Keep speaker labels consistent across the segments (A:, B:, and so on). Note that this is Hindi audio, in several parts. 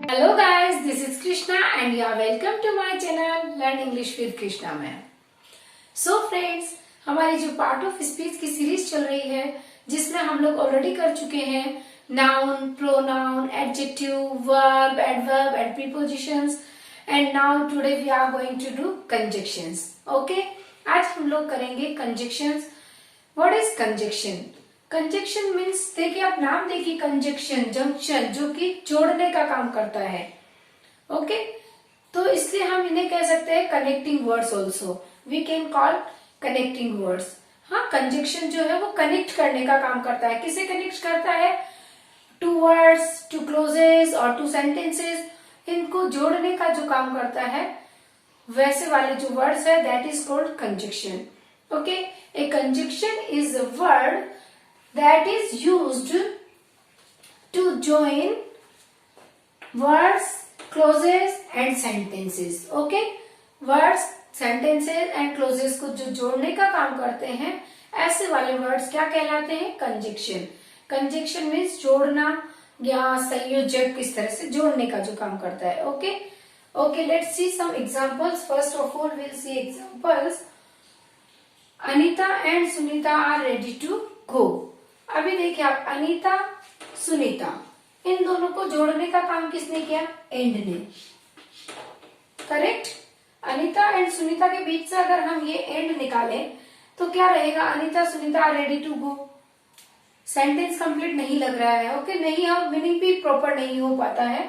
A: Hello guys, this is Krishna and you are welcome to my channel Learn English with Krishna ma'am. So friends, हमारी जो पार्ट ऑफ स्पीच की सीरीज चल रही है जिसमें हम लोग ऑलरेडी कर चुके हैं noun, pronoun, adjective, verb, adverb and prepositions and now today we are going to do conjunctions. Okay, आज हम लोग करेंगे conjunctions. What is conjunction? Conjunction means देखिए, आप नाम देखिए, कंजक्शन, जंक्शन, जो कि जोड़ने का काम करता है. ओके, तो इसलिए हम इन्हें कह सकते हैं connecting words also. We can call connecting words. हाँ, कंजक्शन जो है वो कनेक्ट करने का काम करता है. किसे कनेक्ट करता है? टू वर्ड्स, टू क्लोजेस और टू सेंटेंसेस. इनको जोड़ने का जो काम करता है वैसे वाले जो वर्ड्स है that is called conjunction. Okay, A conjunction is a word that is used to join words, clauses and sentences. Okay, words, sentences and clauses को जो जोड़ने का काम करते हैं ऐसे वाले वर्ड्स क्या कहलाते हैं? कंजक्शन. कंजक्शन मीन्स जोड़ना या संयोजक, इस तरह से जोड़ने का जो काम करता है. Okay okay, let's see some examples. First of all will see examples. Anita and Sunita are ready to go. अभी देखिए आप, अनीता, सुनीता, इन दोनों को जोड़ने का काम किसने किया? एंड ने. करेक्ट. अनीता एंड सुनीता के बीच से अगर हम ये एंड निकालें तो क्या रहेगा? Anita Sunita are ready to go. Sentence complete नहीं लग रहा है. ओके, नहीं, और मीनिंग भी प्रॉपर नहीं हो पाता है.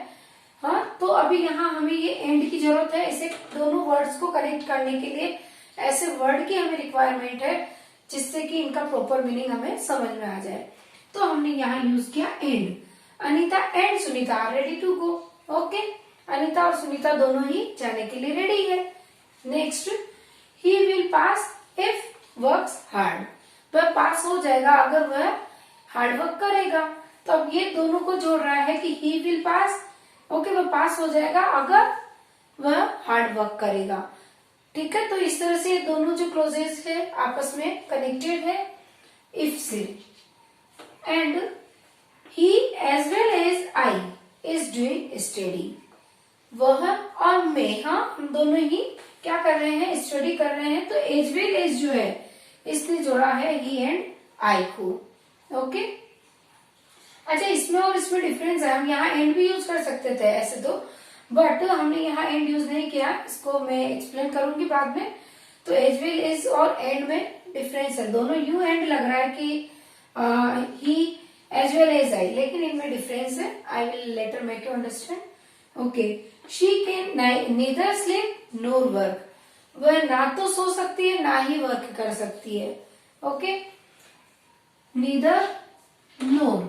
A: हाँ, तो अभी यहाँ हमें ये एंड की जरूरत है. इसे दोनों वर्ड्स को कनेक्ट करने के लिए ऐसे वर्ड की हमें रिक्वायरमेंट है जिससे कि इनका प्रॉपर मीनिंग हमें समझ में आ जाए. तो हमने यहाँ यूज किया and. Anita and Sunita are ready to go. Okay, Anita और सुनीता दोनों ही जाने के लिए रेडी है. Next, he will pass if works hard. वह पास हो जाएगा अगर वह हार्ड वर्क करेगा. तो अब ये दोनों को जोड़ रहा है कि ही विल पास. ओके, वह पास हो जाएगा अगर वह हार्ड वर्क करेगा. ठीक है, तो इस तरह से दोनों जो क्लोजेस है आपस में कनेक्टेड है इफ से. And he as well as I is doing study. वह और मैं, हाँ, हम दोनों ही क्या कर रहे हैं? स्टडी कर रहे हैं. तो एज वेल एज जो है इसने जोड़ा है ही एंड आई को. ओके, अच्छा, इसमें और इसमें डिफरेंस है. हम यहाँ एंड भी यूज कर सकते थे ऐसे तो, बट हमने यहाँ एंड यूज नहीं किया. इसको मैं एक्सप्लेन करूंगी बाद में. तो एज वेल एज और एंड में डिफरेंस है. दोनों यू एंड लग रहा है कि ही एज वेल एज आई, लेकिन इनमें डिफरेंस है. I will later make you understand. Okay, she can neither sleep NOR work. वह ना तो सो सकती है ना ही वर्क कर सकती है. ओके, नीदर नोर.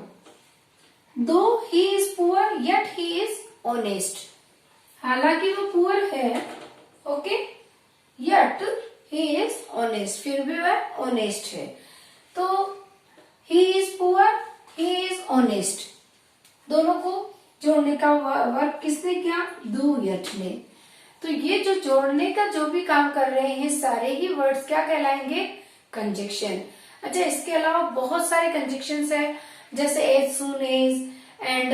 A: दो he is poor yet he is honest. हालांकि वो पुअर है, okay, yet he is honest, फिर भी वह ऑनेस्ट है. तो he is poor, he is honest, दोनों को जोड़ने का वर्क किसने किया? दो यट ने. तो ये जो जोड़ने का जो भी काम कर रहे हैं सारे ही वर्ड्स क्या कहलाएंगे? कंजक्शन. अच्छा, इसके अलावा बहुत सारे कंजक्शंस है जैसे as soon as and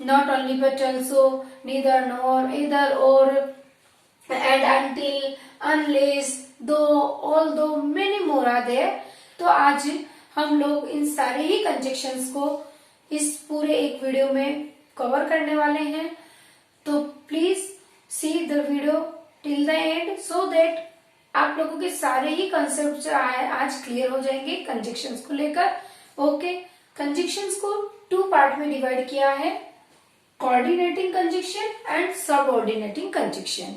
A: not only but also neither nor, either or, and until, unless, though, although, many more are there. तो आज हम लोग इन सारे ही कंजक्शंस को इस पूरे एक वीडियो में कवर करने वाले हैं. तो please see the video till the and so that आप लोगों के सारे ही कंसेप्ट आज क्लियर हो जाएंगे कंजक्शंस को लेकर. ओके, कंजक्शंस को टू पार्ट में डिवाइड किया है, coordinating conjunction and subordinating conjunction.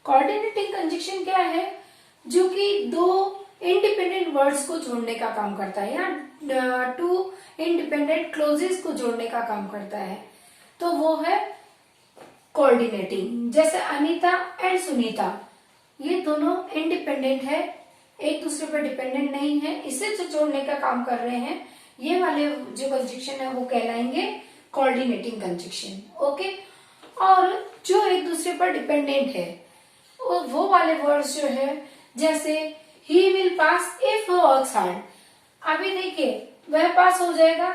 A: Coordinating conjunction क्या है? जो कि दो इंडिपेंडेंट वर्ड्स को जोड़ने का काम करता है या टू इंडिपेंडेंट क्लोजेस को जोड़ने का काम करता है. तो वो है कोऑर्डिनेटिंग. जैसे अनीता एंड सुनीता, ये दोनों इंडिपेंडेंट है, एक दूसरे पर डिपेंडेंट नहीं है. इसे जो जोड़ने का काम कर रहे हैं ये वाले जो कंजक्शन है वो कहलाएंगे कोऑर्डिनेटिंग कंजक्शन. ओके, और जो एक दूसरे पर डिपेंडेंट है वो वाले वर्ड्स जो है जैसे ही will pass if works hard. अभी देखिए, वह पास हो जाएगा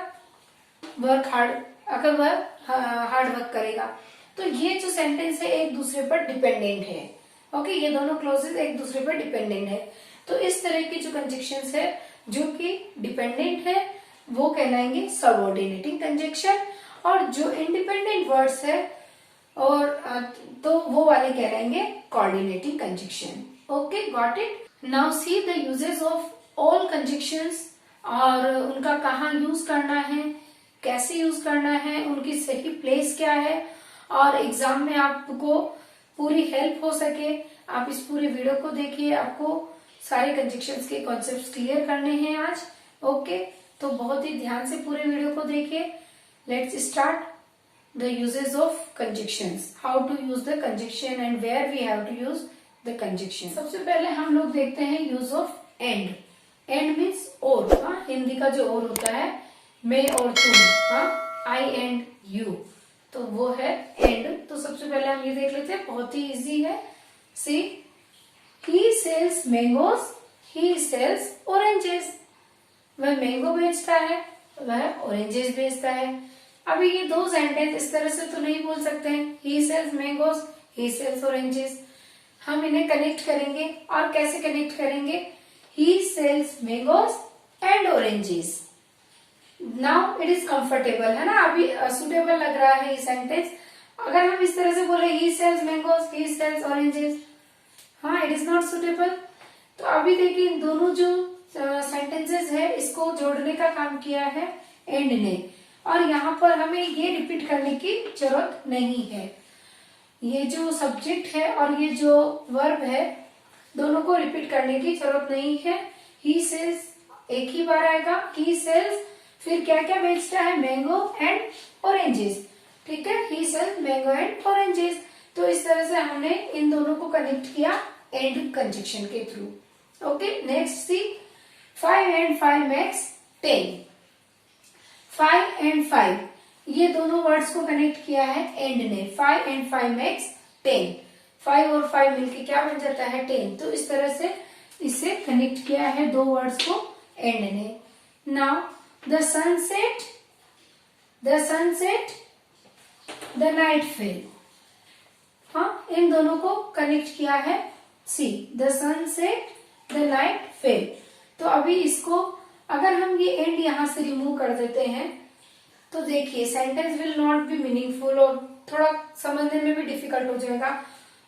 A: वर्क हार्ड, अगर वह हार्ड वर्क करेगा. तो ये जो सेंटेंस है एक दूसरे पर डिपेंडेंट है। ओके, ये दोनों क्लोजेस एक दूसरे पर डिपेंडेंट है। तो इस तरह की जो कंजक्शंस है जो कि डिपेंडेंट है वो कहलाएंगे सबऑर्डिनेटिंग कंजक्शन, और जो इंडिपेंडेंट वर्ड्स है और तो वो वाले कहलाएंगे coordinating conjunction. Okay, got it. Now see the uses of all conjunctions, और उनका कहाँ यूज करना है, कैसे यूज करना है, उनकी सही प्लेस क्या है, और एग्जाम में आपको पूरी हेल्प हो सके आप इस पूरे वीडियो को देखिए। आपको सारे कंजक्शंस के कॉन्सेप्ट्स क्लियर करने हैं आज। ओके, तो बहुत ही ध्यान से पूरे वीडियो को देखिए। Let's start the uses of conjunctions, how to use the conjunction and where we have to use the conjunction. सबसे पहले हम लोग देखते हैं use of and. And means और, हाँ, हिंदी का जो और होता है मैं और तुम, हाँ, आई एंड यू, तो वो है एंड। तो सबसे पहले हम ये देख लेते हैं, बहुत ही इजी है। सी, ही sells mangoes, he sells oranges. वह मैंगो बेचता है, वह ऑरेंजेस बेचता है। अभी ये दो सेंटेंस इस तरह से तो नहीं बोल सकते हैं, he sells mangoes, he sells oranges. हम इन्हें कनेक्ट करेंगे, और कैसे कनेक्ट करेंगे, he sells mangoes and oranges. Now it is comfortable, है ना, अभी सुटेबल लग रहा है ये सेंटेंस। अगर हम इस तरह से बोले ही sells mangoes, he sells oranges, हाँ, इट इज नॉट सुटेबल। तो अभी देखिए इन दोनों जो सेंटेंसेस है इसको जोड़ने का काम किया है एंड ने, और यहाँ पर हमें ये रिपीट करने की जरूरत नहीं है। ये जो सब्जेक्ट है और ये जो वर्ब है दोनों को रिपीट करने की जरूरत नहीं है। ही सेल्स एक ही बार आएगा, ही सेल्स, फिर क्या क्या बेचता है, मैंगो एंड ऑरेंजेस, ठीक है, ही सेल्स मैंगो एंड ऑरेंजेस। तो इस तरह से हमने इन दोनों को कनेक्ट किया एंड कंजक्शन के थ्रू। Okay, next see, 5 and 5 makes 10। 5 and 5 ये दोनों वर्ड्स को कनेक्ट किया है एंड ने। 5 and 5 makes 10। 5 और 5 मिलके क्या बन जाता है, 10। तो इस तरह से इसे कनेक्ट किया है दो वर्ड्स को एंड ने। Now the sunset, the sunset, the night fell, हाँ, इन दोनों को कनेक्ट किया है see, the sunset, the night fell. तो अभी इसको अगर हम ये एंड यहां से रिमूव कर देते हैं तो देखिए sentence will not be meaningful और थोड़ा समझने में भी डिफिकल्ट हो जाएगा।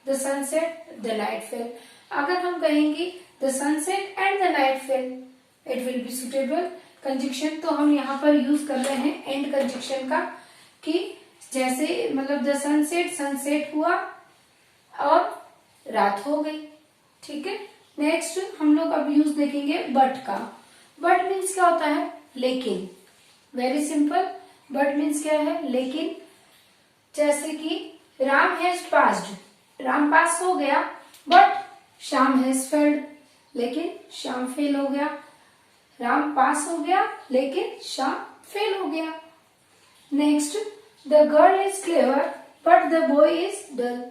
A: The sunset, the night fail. अगर हम कहेंगे the sunset and the night fail, it will be suitable conjunction. तो हम यहाँ पर यूज कर रहे हैं एंड कंजक्शन का, कि जैसे मतलब द सनसेट, सनसेट हुआ और रात हो गई, ठीक है। नेक्स्ट हम लोग अब यूज देखेंगे बट का। बट मीन्स क्या होता है, लेकिन, वेरी सिंपल। बट मीन्स क्या है, लेकिन। जैसे कि राम हैज पास्ड, राम पास हो गया, बट श्याम हैज फेल्ड, लेकिन श्याम फेल हो गया। राम पास हो गया लेकिन श्याम फेल हो गया। Next, the girl is clever but the boy is dull.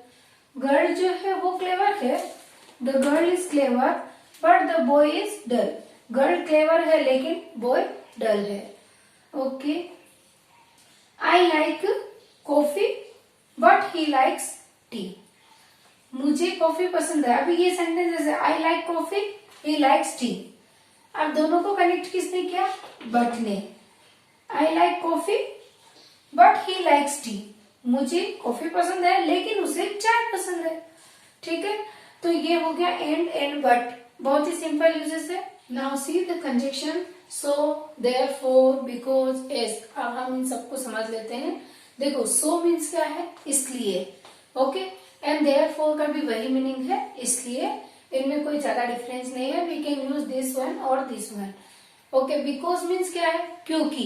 A: Girl जो है वो क्लेवर है, the girl is clever but the boy is dull. Girl clever है लेकिन बॉय डल है। Okay, I like coffee but he likes tea. मुझे कॉफी पसंद है। अभी ये सेंटेंस है, I like coffee, he likes tea. अब दोनों को कनेक्ट किसने किया, बट ने। I like coffee but he likes tea. मुझे कॉफी पसंद है लेकिन उसे चाय पसंद है, ठीक है। तो ये हो गया एंड बट, बहुत ही सिंपल यूजेस है। Now see the conjunction so, therefore, because, as. अब हम इन सबको समझ लेते हैं। देखो, सो मीन्स क्या है, इसलिए, ओके, एंड देयरफॉर का भी वही मीनिंग है, इसलिए। इनमें कोई ज्यादा डिफरेंस नहीं है। We can use this one और this one. Okay, because means क्या है, क्योंकि,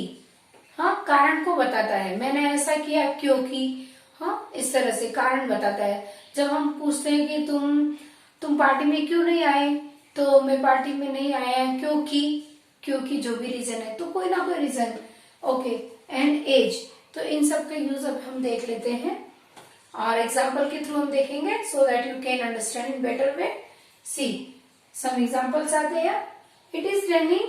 A: हाँ, कारण को बताता है। मैंने ऐसा किया क्योंकि, हाँ, इस तरह से कारण बताता है। जब हम पूछते हैं कि तुम पार्टी में क्यों नहीं आए, तो मैं पार्टी में नहीं आया क्योंकि जो भी रीजन है, तो कोई ना कोई रीजन। ओके, एंड एज, तो इन सब के यूज अब हम देख लेते हैं और एग्जाम्पल के थ्रू हम देखेंगे, so that you can understand in better way. See, some examples आते हैं। It is raining,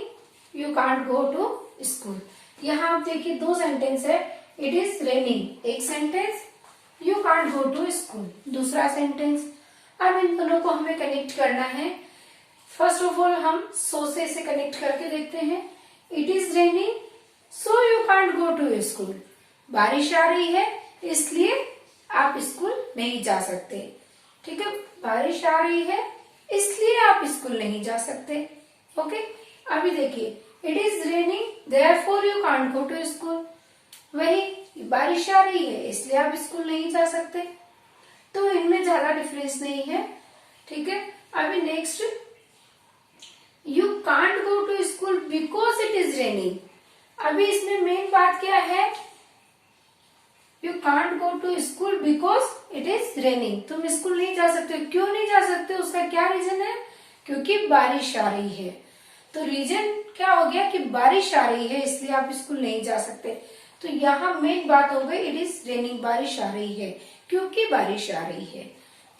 A: you can't go to school. यहाँ आप देखिए दो सेंटेंस है, इट इज रेनिंग एक sentence you can't go to school. दूसरा सेंटेंस, अब इन दोनों को हमें कनेक्ट करना है। फर्स्ट ऑफ ऑल हम सो से इसे कनेक्ट करके देखते हैं। It is raining so you can't go to school. बारिश आ रही है इसलिए आप स्कूल नहीं जा सकते। ठीक है, बारिश आ रही है इसलिए आप स्कूल नहीं जा सकते। ओके, अभी देखिए, it is raining therefore you can't go to school. वही, बारिश आ रही है इसलिए आप स्कूल नहीं जा सकते। तो इनमें ज्यादा डिफरेंस नहीं है। ठीक है, अभी next, you can't go to school because it is raining. अभी इसमें मेन बात क्या है, you can't go to school because it is raining. तुम स्कूल नहीं जा सकते। क्यों नहीं जा सकते, उसका क्या रीजन है, क्योंकि बारिश आ रही है। तो रीजन क्या हो गया कि बारिश आ रही है इसलिए आप स्कूल नहीं जा सकते। तो यहाँ मेन बात हो गई, इट इज रेनिंग, बारिश आ रही है, क्योंकि बारिश आ रही है।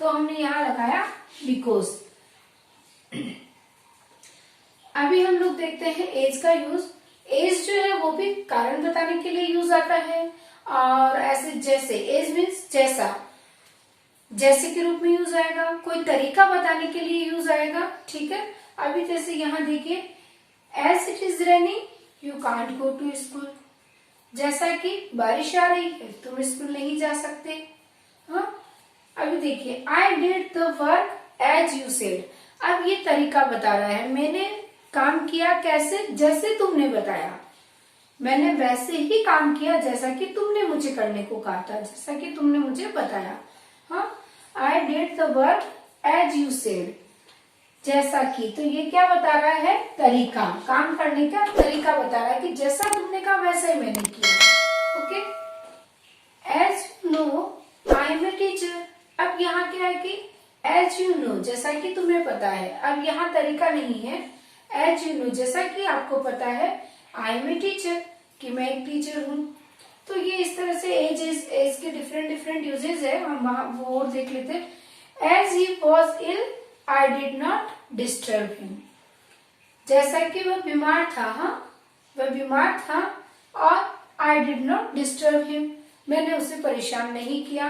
A: तो हमने यहाँ लगाया बिकॉज। अभी हम लोग देखते हैं एज का यूज। एज जो है वो भी कारण बताने के लिए यूज आता है, और ऐसे जैसे, एज मीन्स जैसा, जैसे के रूप में यूज आएगा, कोई तरीका बताने के लिए यूज आएगा। ठीक है, अभी जैसे यहाँ देखिए, as it is raining you can't go to school. जैसा कि बारिश आ रही है तुम स्कूल नहीं जा सकते। हाँ, अभी देखिए, I did the work as you said. अब ये तरीका बता रहा है, मैंने काम किया कैसे, जैसे तुमने बताया। मैंने वैसे ही काम किया जैसा कि तुमने मुझे करने को कहा था, जैसा कि तुमने मुझे बताया। हाँ, I did the work as you said, जैसा कि। तो ये क्या बता रहा है, तरीका, काम करने का तरीका बता रहा है कि जैसा तुमने कहा वैसा ही मैंने किया। Okay, as you know I am a teacher. अब यहाँ क्या है कि एज यू नो, जैसा कि तुम्हें पता है। अब यहाँ तरीका नहीं है, एज यू नो, जैसा कि आपको पता है, आई एम ए टीचर, कि मैं एक टीचर हूँ। तो ये इस तरह से एज के डिफरेंट डिफरेंट यूजेस है, हम वहां वो और देख लेते हैं। As he was ill I did not disturb him. जैसा कि वह बीमार था, हाँ, वह बीमार था, और आई डिड नॉट डिस्टर्ब हिम, मैंने उसे परेशान नहीं किया।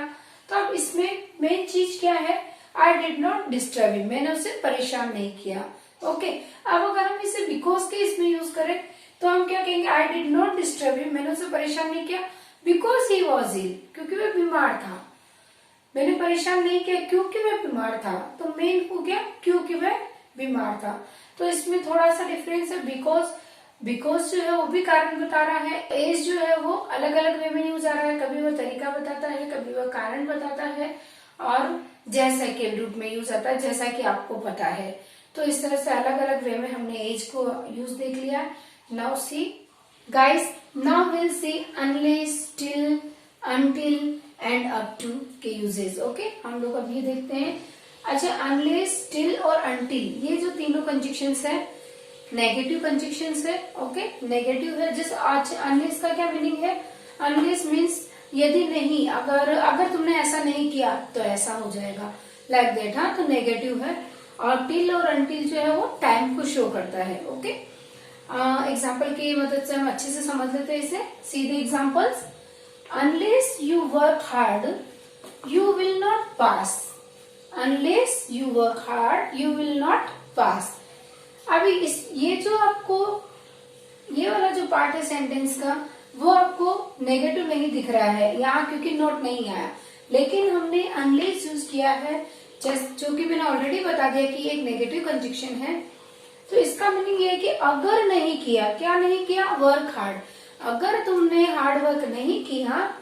A: तो अब इसमें मेन चीज क्या है, आई डिड नॉट डिस्टर्ब हिम, मैंने उसे परेशान नहीं किया। ओके, अब अगर हम इसे बिकॉज के इसमें यूज करें तो हम क्या कहेंगे, आई डिड नॉट डिस्टर्ब हिम, मैंने उसे परेशान नहीं किया, बिकॉज ही वॉज इल, क्योंकि वह बीमार था। मैंने परेशान नहीं किया क्योंकि वह बीमार था। तो मेन हो गया क्योंकि वह बीमार था। तो इसमें थोड़ा सा डिफरेंस है। बिकॉज जो है वो भी कारण बता रहा है, एज जो है वो अलग अलग वे में यूज आ रहा है, कभी वो तरीका बताता है, कभी वो कारण बताता है, और जैसा के रूप में यूज आता है, जैसा कि आपको पता है। तो इस तरह से अलग अलग वे में हमने एज को यूज देख लिया। Now see guys, now will see unless, till, until and up to के यूजेस। ओके, हम लोग अब ये देखते हैं। अच्छा, अनलेस, टिल और अनटिल, ये जो तीनों कंजक्शंस है नेगेटिव कंजक्शंस है। ओके, नेगेटिव है। जिस आज अनलेस का क्या मीनिंग है, अनलेस मीन्स यदि नहीं, अगर तुमने ऐसा नहीं किया तो ऐसा हो जाएगा, लाइक दैट। हाँ, तो नेगेटिव है। और टिल और अनटिल जो है वो टाइम को शो करता है। ओके, एग्जाम्पल की मदद से हम अच्छे से समझ लेते हैं इसे। सीधे examples, unless you work hard you will not pass. Unless you work hard you will not pass. अभी ये जो आपको ये वाला जो पार्ट है सेंटेंस का, वो आपको नेगेटिव नहीं दिख रहा है यहाँ, क्योंकि नोट नहीं आया। लेकिन हमने अनलेस यूज किया है, जो कि मैंने ऑलरेडी बता दिया कि एक नेगेटिव कंजक्शन है। तो इसका मीनिंग ये है कि अगर नहीं किया, क्या नहीं किया, वर्क हार्ड, अगर तुमने हार्ड वर्क नहीं किया,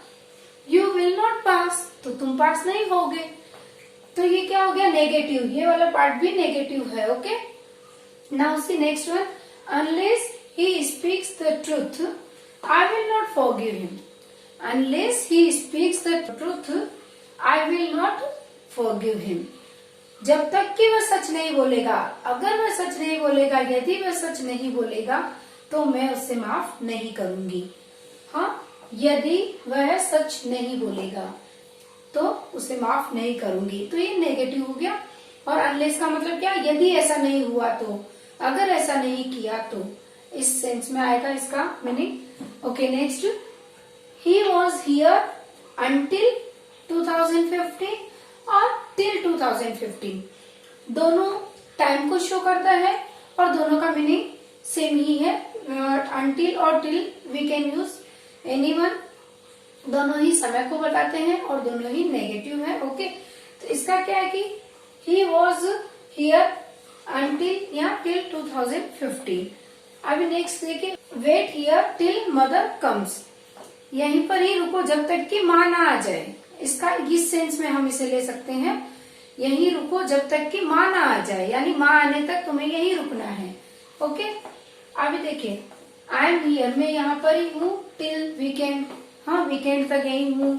A: यू विल नॉट पास, तो तुम पास नहीं होगे। तो ये क्या हो गया, नेगेटिव। ये वाला पार्ट भी नेगेटिव है। Okay, now see next one, unless he speaks the truth I will not forgive him. Unless he speaks the truth I will not forgive him. जब तक कि वह सच नहीं बोलेगा, अगर वह सच नहीं बोलेगा, यदि वह सच नहीं बोलेगा तो मैं उससे माफ नहीं करूंगी। हाँ, यदि वह सच नहीं बोलेगा तो उसे माफ नहीं करूंगी। तो ये नेगेटिव हो गया। और अनलेस का मतलब क्या, यदि ऐसा नहीं हुआ तो, अगर ऐसा नहीं किया तो, इस सेंस में आएगा इसका meaning. Okay, next, he was here until 2015 और टिल 2015, दोनों टाइम को शो करता है और दोनों का मीनिंग सेम ही है। अनटिल और till we can use any one, दोनों ही समय को बताते हैं और दोनों ही नेगेटिव है। ओके, तो इसका क्या है कि ही वॉज हियर अनटिल या टिल 2015। अभी नेक्स्ट देखिए, wait here till mother comes, यहीं पर ही रुको जब तक कि माँ ना आ जाए। इसका इस सेंस में हम इसे ले सकते हैं, यहीं रुको जब तक कि माँ ना आ जाए, यानी माँ आने तक तुम्हें यहीं रुकना है। ओके, अभी देखिए, आई एम हियर, मैं यहाँ पर ही हूँ टिल वीकेंड, हाँ वीकेंड तक यही हूँ।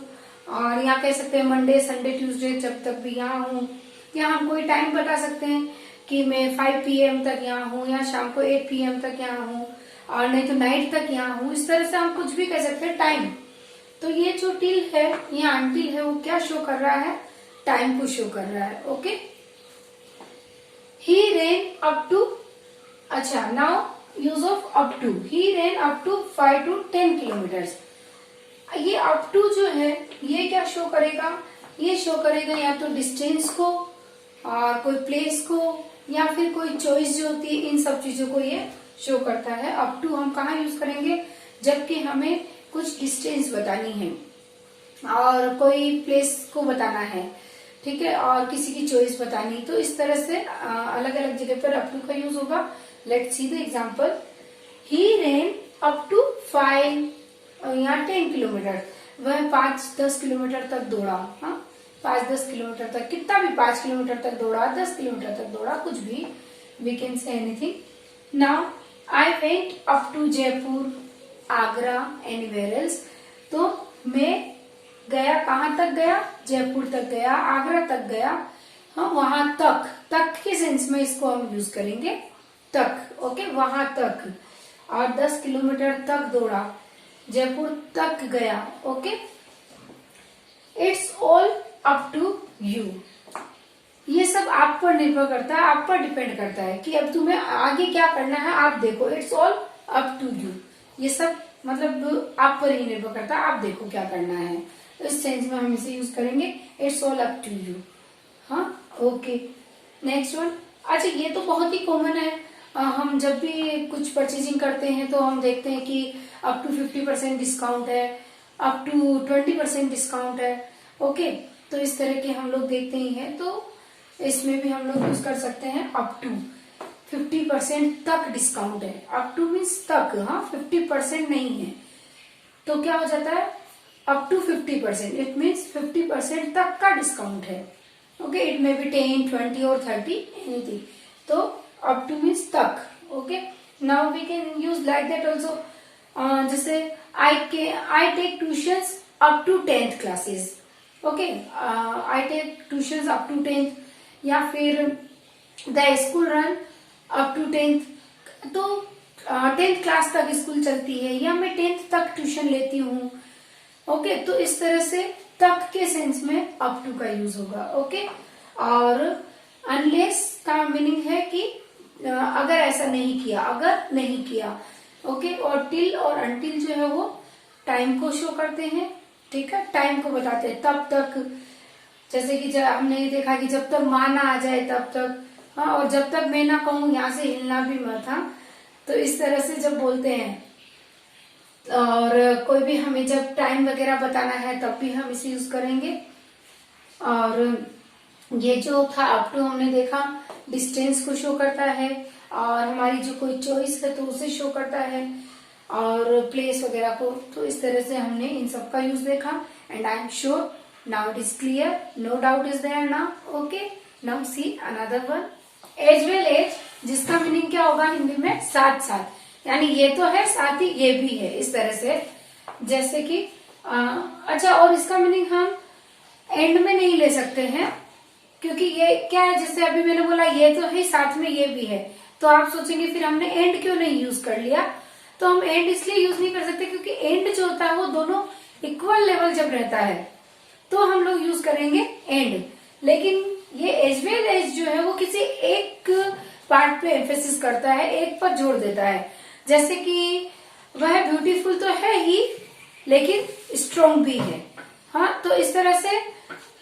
A: और यहाँ कह सकते हैं मंडे संडे ट्यूसडे, जब तक भी यहाँ हूँ। या हम कोई टाइम बता सकते हैं कि मैं 5 PM तक यहाँ हूँ, या शाम को 8 PM तक यहाँ हूँ, और नहीं तो नाइट तक यहाँ हूँ। इस तरह से हम कुछ भी कह सकते हैं टाइम। तो ये जो टिल है या अनटिल है वो क्या शो कर रहा है, टाइम को शो कर रहा है। Okay, he ran up to, अच्छा now use of up to, he ran up to 5 to 10 kilometres. ये अप टू जो है ये क्या शो करेगा, ये शो करेगा या तो डिस्टेंस को और कोई प्लेस को या फिर कोई चॉइस जो होती है, इन सब चीजों को ये शो करता है। अप टू हम कहाँ यूज करेंगे, जबकि हमें कुछ डिस्टेंस बतानी है और कोई प्लेस को बताना है, ठीक है, और किसी की चॉइस बतानी, तो इस तरह से अलग अलग जगह पर अप टू का यूज होगा। Let's see the example, he ran up to 5 या 10 किलोमीटर, वह 5-10 किलोमीटर तक दौड़ा। हाँ, 5-10 किलोमीटर तक, कितना भी 5 किलोमीटर तक दौड़ा, 10 किलोमीटर तक दौड़ा, कुछ भी, we can say anything. Now I went up to Jaipur, Agra, anywhere else. तो मैं गया, कहाँ तक गया, जयपुर तक गया, आगरा तक गया। हाँ, वहां तक, तक के सेंस में इसको हम यूज करेंगे, तक। ओके, वहां तक, और 10 किलोमीटर तक दौड़ा, जयपुर तक गया। Okay, it's all up to you, ये सब आप पर निर्भर करता है, आप पर डिपेंड करता है कि अब तुम्हें आगे क्या करना है, आप देखो। It's all up to you, ये सब मतलब आप पर ही निर्भर करता है, आप देखो क्या करना है। इस सेंस में हम इसे यूज करेंगे, it's all up to you. हाँ, ओके, नेक्स्ट वन। अच्छा, ये तो बहुत ही कॉमन है, हम जब भी कुछ परचेजिंग करते हैं तो हम देखते हैं कि अप टू 50% डिस्काउंट है, अप टू 20% डिस्काउंट है। ओके, तो इस तरह के हम लोग देखते ही हैं, तो इसमें भी हम लोग यूज कर सकते हैं अप टू 50% तक डिस्काउंट है। अप टू मीन्स तक, हाँ 50% नहीं है, तो क्या हो जाता है अप टू 50%, इट मीन्स 50% तक का डिस्काउंट है। ओके, इट मे बी 10, 20 और 30 एनीथिंग, तो अप टू मीन्स तक। Okay, now we can use like that also, जैसे I take tuitions up to 10th classes. Okay, I take tuitions up to 10th, या फिर the school run up to 10th, तो 10th क्लास तक स्कूल चलती है, या मैं 10th तक ट्यूशन लेती हूँ। ओके, तो इस तरह से तक के सेंस में अप टू का यूज होगा। ओके, और अनलेस का मीनिंग है कि अगर ऐसा नहीं किया, अगर नहीं किया। ओके, और टिल और अनटिल जो है वो टाइम को शो करते हैं, ठीक है, टाइम को बताते हैं, तब तक। जैसे कि जब हमने देखा कि जब तक माँ ना आ जाए तब तक, हाँ, और जब तक मैं ना कहूँ यहाँ से हिलना भी मत। हाँ, तो इस तरह से जब बोलते हैं, और कोई भी हमें जब टाइम वगैरह बताना है तब भी हम इसे यूज करेंगे। और ये जो था अप टू हमने देखा डिस्टेंस को शो करता है, और हमारी जो कोई चॉइस है तो उसे शो करता है, और प्लेस वगैरह को। तो इस तरह से हमने इन सब का यूज देखा, and I am sure now it is clear, no doubt is there now. Okay, now see another one, as well as, जिसका मीनिंग क्या होगा हिंदी में, साथ साथ, यानी ये तो है साथ ही ये भी है, इस तरह से। जैसे कि अच्छा, और इसका मीनिंग हम एंड में नहीं ले सकते हैं, क्योंकि ये क्या है, जैसे अभी मैंने बोला ये तो है साथ में ये भी है, तो आप सोचेंगे फिर हमने एंड क्यों नहीं यूज कर लिया। तो हम एंड इसलिए यूज नहीं कर सकते क्योंकि एंड जो होता है वो दोनों इक्वल लेवल जब रहता है तो हम लोग यूज करेंगे एंड। लेकिन ये एज वेल एज जो है वो किसी एक पार्ट पे एम्फेसिस करता है, एक पर जोर देता है। जैसे कि वह ब्यूटीफुल तो है ही लेकिन स्ट्रॉन्ग भी है। हाँ, तो इस तरह से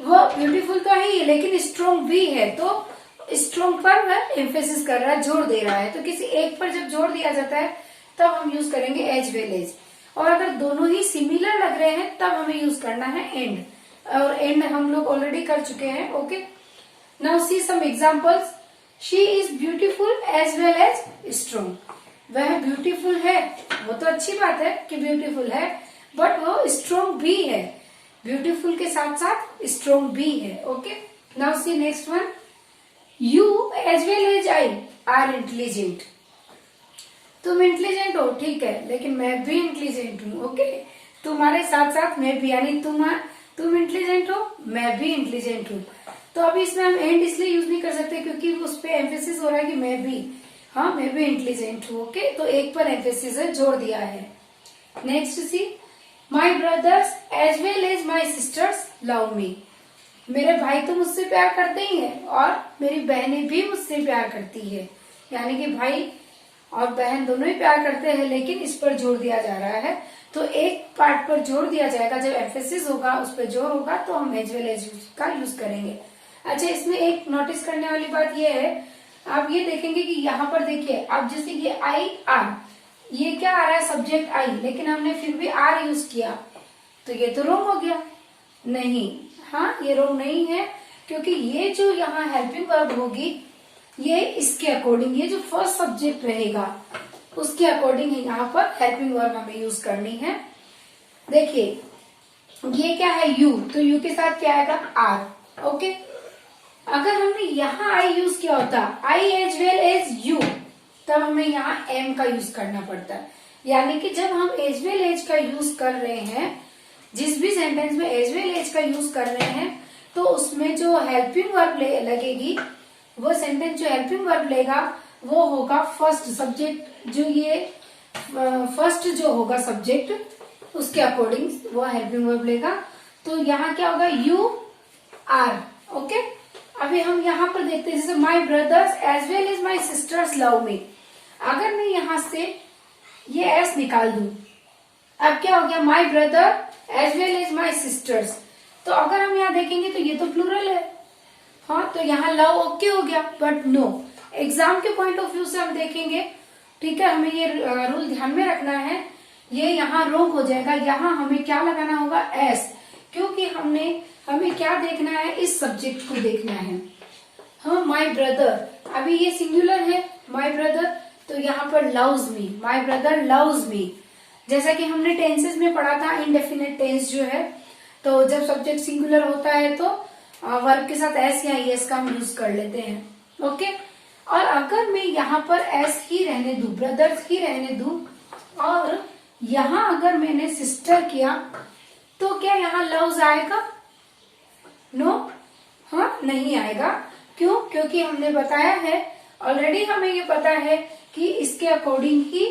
A: वो ब्यूटीफुल तो है ही लेकिन स्ट्रोंग भी है, तो स्ट्रोंग पर वह एम्फेसिस कर रहा है, जोर दे रहा है। तो किसी एक पर जब जोर दिया जाता है तब हम यूज करेंगे एज वेल एज, और अगर दोनों ही सिमिलर लग रहे हैं तब हमें यूज करना है एंड, और एंड हम लोग ऑलरेडी कर चुके हैं। Okay, now see some examples. She is beautiful as well as strong. वह ब्यूटीफुल है, वो तो अच्छी बात है कि ब्यूटीफुल है, बट वो स्ट्रोंग भी है, ब्यूटीफुल के साथ साथ स्ट्रोंग भी है। Okay, now see next one. You as well as I are intelligent. तुम इंटेलिजेंट हो, ठीक है, लेकिन मैं भी इंटेलिजेंट हूँ। ओके, तुम्हारे साथ साथ मैं भी, यानी तुम इंटेलिजेंट हो, मैं भी इंटेलिजेंट हूँ। तो अभी इसमें हम एंड इसलिए यूज नहीं कर सकते क्योंकि उस पर एम्फेसिस हो रहा है कि मैं भी, हाँ मैं भी इंटेलिजेंट हूँ। ओके, तो एक पर एम्फेसिस है, जोड़ दिया है। Next see, my brothers as well as my sisters love me. मेरे भाई तो मुझसे प्यार करते ही हैं और मेरी बहनें भी मुझसे प्यार करती है, यानी कि भाई और बहन दोनों ही प्यार करते हैं, लेकिन इस पर जोर दिया जा रहा है। तो एक पार्ट पर जोर दिया जाएगा, जब एम्फेसिस होगा उस पर जोर होगा तो हम एज वेल एज का यूज करेंगे। अच्छा, इसमें एक नोटिस करने वाली बात यह है, आप ये देखेंगे कि यहाँ पर देखिए, अब जैसे ये आई आर, ये क्या आ रहा है, सब्जेक्ट आई, लेकिन हमने फिर भी आर यूज किया, तो ये तो रॉन्ग हो गया। नहीं, हाँ ये रॉन्ग नहीं है, क्योंकि ये जो यहाँ हेल्पिंग वर्ब होगी ये इसके अकॉर्डिंग, ये जो फर्स्ट सब्जेक्ट रहेगा उसके अकॉर्डिंग है यहाँ पर हेल्पिंग वर्ब हमें यूज करनी है। देखिए ये क्या है, यू, तो यू के साथ क्या आएगा, आर। ओके, अगर हमने यहाँ आई यूज किया होता, I as well as you, तब हमें यहाँ एम का यूज करना पड़ता है। यानी कि जब हम एज वेल एज का यूज कर रहे हैं, जिस भी सेंटेंस में एज वेल एज का यूज कर रहे हैं, तो उसमें जो हेल्पिंग वर्ब लगेगी, वो सेंटेंस जो हेल्पिंग वर्ब लेगा वो होगा फर्स्ट सब्जेक्ट, जो ये फर्स्ट जो होगा सब्जेक्ट उसके अकॉर्डिंग वो हेल्पिंग वर्ब लेगा। तो यहाँ क्या होगा, यू आर। ओके, अभी हम यहाँ पर देखते हैं, जैसे my brothers as well as my sisters love me. अगर मैं यहाँ से ये एस निकाल दूं, अब क्या हो गया, my brother as well as my sisters. तो अगर हम यहाँ देखेंगे तो ये तो प्लूरल है, हाँ, तो यहाँ लव ओके हो गया, बट नो, एग्जाम के पॉइंट ऑफ व्यू से हम देखेंगे, ठीक है, हमें ये रूल ध्यान में रखना है, ये यहाँ रॉन्ग हो जाएगा। यहाँ हमें क्या लगाना होगा, एस, क्योंकि हमें क्या देखना है, इस सब्जेक्ट को देखना है। हाँ, माई ब्रदर, अभी ये सिंगुलर है माई ब्रदर, तो यहाँ पर loves me, my brother loves me. जैसा कि हमने टेंसेस में पढ़ा था, इनडेफिनेट टेंस जो है, तो जब सब्जेक्ट सिंगुलर होता है तो वर्ब के साथ एस या एस का हम यूज कर लेते हैं। ओके, और अगर मैं यहाँ पर एस ही रहने दूं, ब्रदर्स ही रहने दूं, और यहाँ अगर मैंने सिस्टर किया, तो क्या यहाँ लव्स आएगा, नो, हाँ नहीं आएगा। क्यों, क्योंकि हमने बताया है ऑलरेडी, हमें ये पता है कि इसके अकॉर्डिंग ही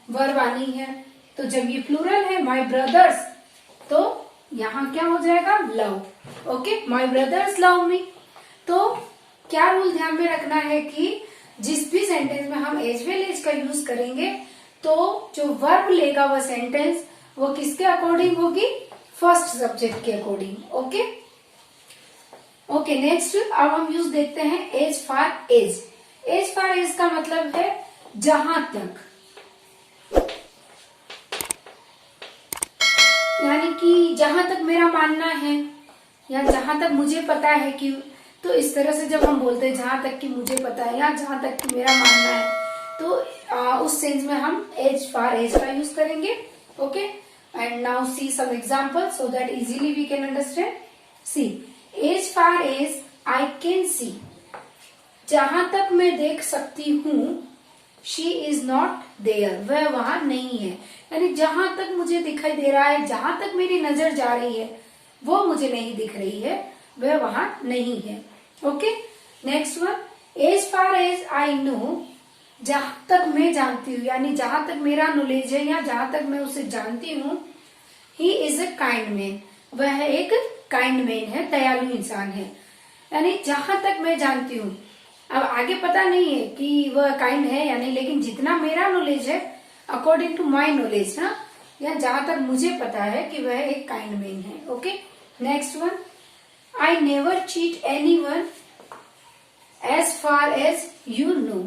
A: वर्ब आनी है। तो जब ये प्लूरल है माई ब्रदर्स, तो यहाँ क्या हो जाएगा, लव। ओके, माई ब्रदर्स लव मी। तो क्या रूल ध्यान में रखना है कि जिस भी सेंटेंस में हम एज वेल एज का यूज करेंगे, तो जो वर्ब लेगा वह सेंटेंस, वो किसके अकॉर्डिंग होगी, फर्स्ट सब्जेक्ट के अकॉर्डिंग। ओके ओके, नेक्स्ट अब हम यूज देखते हैं as far as. As far as का मतलब है जहां तक, यानी कि जहां तक मेरा मानना है या जहां तक मुझे पता है कि, तो इस तरह से जब हम बोलते हैं जहां तक कि मुझे पता है या जहां तक कि मेरा मानना है, तो उस सेंस में हम एज फार एज का यूज करेंगे। Okay, and now see some example so that easily we can understand. See, as far as I can see, जहां तक मैं देख सकती हूँ, शी इज नॉट देयर, वह वहां नहीं है। यानी जहां तक मुझे दिखाई दे रहा है, जहां तक मेरी नजर जा रही है, वो मुझे नहीं दिख रही है, वह वहां नहीं है। Okay, next one, as far as I know, जहां तक मैं जानती हूँ, यानी जहां तक मेरा नॉलेज है या जहां तक मैं उसे जानती हूँ, he is a kind man, वह एक काइंड मैन है, दयालु इंसान है। यानी जहां तक मैं जानती हूँ, अब आगे पता नहीं है कि वह काइंड है या नहीं, लेकिन जितना मेरा नॉलेज है, अकॉर्डिंग टू माई नॉलेज ना, या जहां तक मुझे पता है कि वह एक काइंड मैन है। Okay, next one, I never cheat any one as far as you know.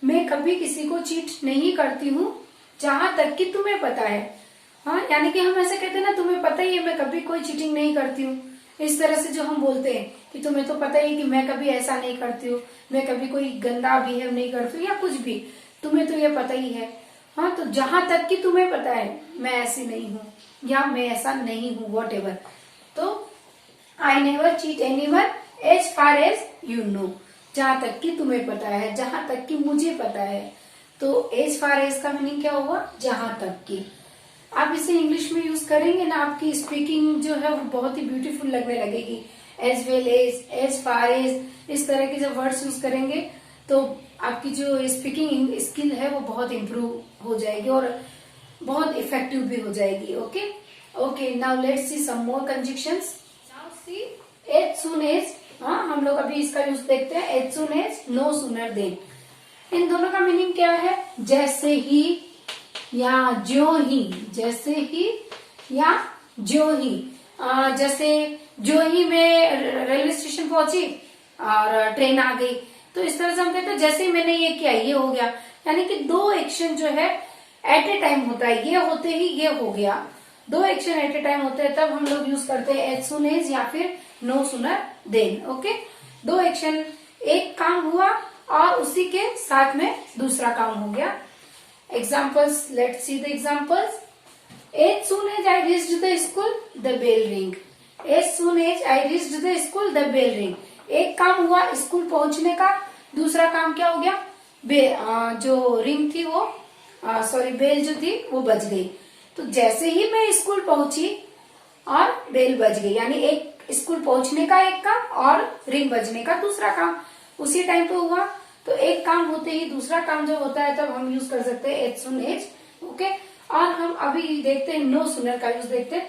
A: मैं कभी किसी को चीट नहीं करती हूँ जहां तक कि तुम्हें पता है। हाँ, यानी कि हम ऐसे कहते हैं ना, तुम्हें पता ही है मैं कभी कोई चीटिंग नहीं करती हूँ। इस तरह से जो हम बोलते हैं कि तुम्हें तो पता ही है कि मैं कभी ऐसा नहीं करती हूँ, मैं कभी कोई गंदा बिहेव नहीं करती हूँ या कुछ भी, तुम्हें तो ये पता ही है। हाँ, तो जहां तक कि तुम्हें पता है मैं ऐसी नहीं हूँ या मैं ऐसा नहीं हूँ, वॉट एवर। तो I never cheat any one as far as you know, जहां तक कि तुम्हें पता है, जहां तक कि मुझे पता है। तो एज फार एज का मीनिंग क्या हुआ, जहां तक कि। आप इसे इंग्लिश में यूज करेंगे ना, आपकी स्पीकिंग जो है वो बहुत ही ब्यूटीफुल लगने लगेगी। As well as far as, इस तरह के जब वर्ड्स यूज करेंगे तो आपकी जो स्पीकिंग स्किल है वो बहुत इम्प्रूव हो जाएगी और बहुत इफेक्टिव भी हो जाएगी। Okay okay, now let's see some more conjunctions. Now see as soon as, हाँ हम लोग अभी इसका यूज देखते हैं। As soon as, no sooner than, इन दोनों का मीनिंग क्या है, जैसे ही या ज्यों ही, जैसे ही या ज्यों ही। जैसे ज्यों ही मैं रेलवे स्टेशन पहुंची और ट्रेन आ गई, तो इस तरह से हम कहते हैं जैसे ही मैंने ये किया ये हो गया। यानी कि दो एक्शन जो है एट ए टाइम होता है, ये होते ही ये हो गया। दो एक्शन एट ए टाइम होते हैं तब हम लोग यूज करते हैं एज सून एज या फिर नो सूनर देन। ओके, दो एक्शन, एक काम हुआ और उसी के साथ में दूसरा काम हो गया। Examples, let's see the examples. As soon as I reached the school, the bell rang. As soon as I reached the school, the bell rang. एक काम हुआ स्कूल पहुंचने का, दूसरा काम क्या हो गया, जो रिंग थी वो बेल जो थी वो बज गई। तो जैसे ही मैं स्कूल पहुंची और बेल बज गई, यानी एक स्कूल पहुंचने का एक काम और रिंग बजने का दूसरा काम उसी टाइम पे हुआ। तो एक काम होते ही दूसरा काम जब होता है तब हम यूज कर सकते हैं एज सून एज। ओके, और हम अभी देखते हैं नो सूनर का यूज देखते हैं।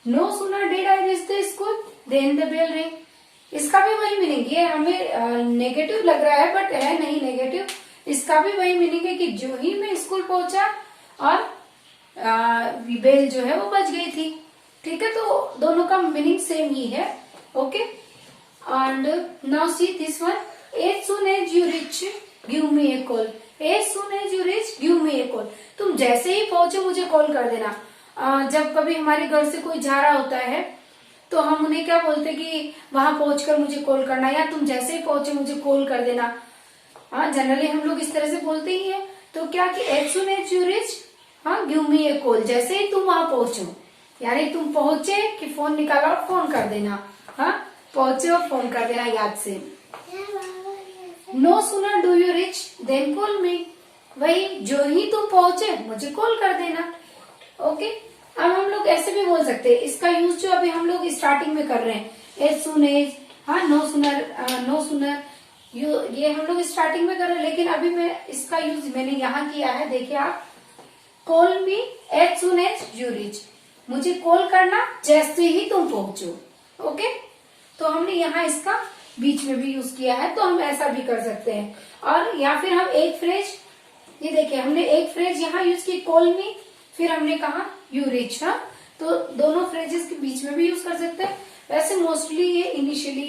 A: No sooner did I reach the school then the bell ring. इसका भी वही मीनिंग, ये हमें नेगेटिव लग रहा है बट है नहीं नेगेटिव। इसका भी वही मीनिंग है कि जो ही मैं स्कूल पहुंचा और बेल जो है वो बज गई थी। ठीक है, तो दोनों का मीनिंग सेम ही है। Okay, and now see this one, as soon as you reach give me a call. as soon as you reach give me a call. तुम जैसे ही पहुंचे मुझे कॉल कर देना। जब कभी हमारे घर से कोई जा रहा होता है तो हम उन्हें क्या बोलते हैं कि वहां पहुंचकर मुझे कॉल करना, या तुम जैसे ही पहुंचे मुझे कॉल कर देना। हाँ, जनरली हम लोग इस तरह से बोलते ही है। तो क्या कि as soon as you reach, हाँ गिव मी ए कॉल, जैसे ही तुम वहां पहुंचो, यानी तुम पहुंचे कि फोन निकाला और फोन कर देना। हाँ, पहुंचे और फोन कर देना याद से। No sooner do you reach then call me, वही जो ही तुम पहुंचे मुझे कॉल कर देना। ओके, अब हम लोग ऐसे भी बोल सकते हैं, इसका यूज जो अभी हम लोग स्टार्टिंग में कर रहे हैं, एज सून एज, हाँ नो सूनर ये हम लोग स्टार्टिंग में कर रहे हैं, लेकिन अभी मैं इसका यूज मैंने यहाँ किया है। देखिए आप, call me as soon as you reach, मुझे कॉल करना जैसे ही तुम पहुंचो। ओके, तो हमने यहाँ इसका बीच में भी यूज किया है, तो हम ऐसा भी कर सकते हैं। और या फिर हम एक फ्रेज, ये देखिए हमने एक फ्रेज यहाँ यूज की कॉल मी, फिर हमने कहा यू रिच। हाँ, तो दोनों फ्रेजेस के बीच में भी यूज कर सकते हैं। वैसे मोस्टली ये इनिशियली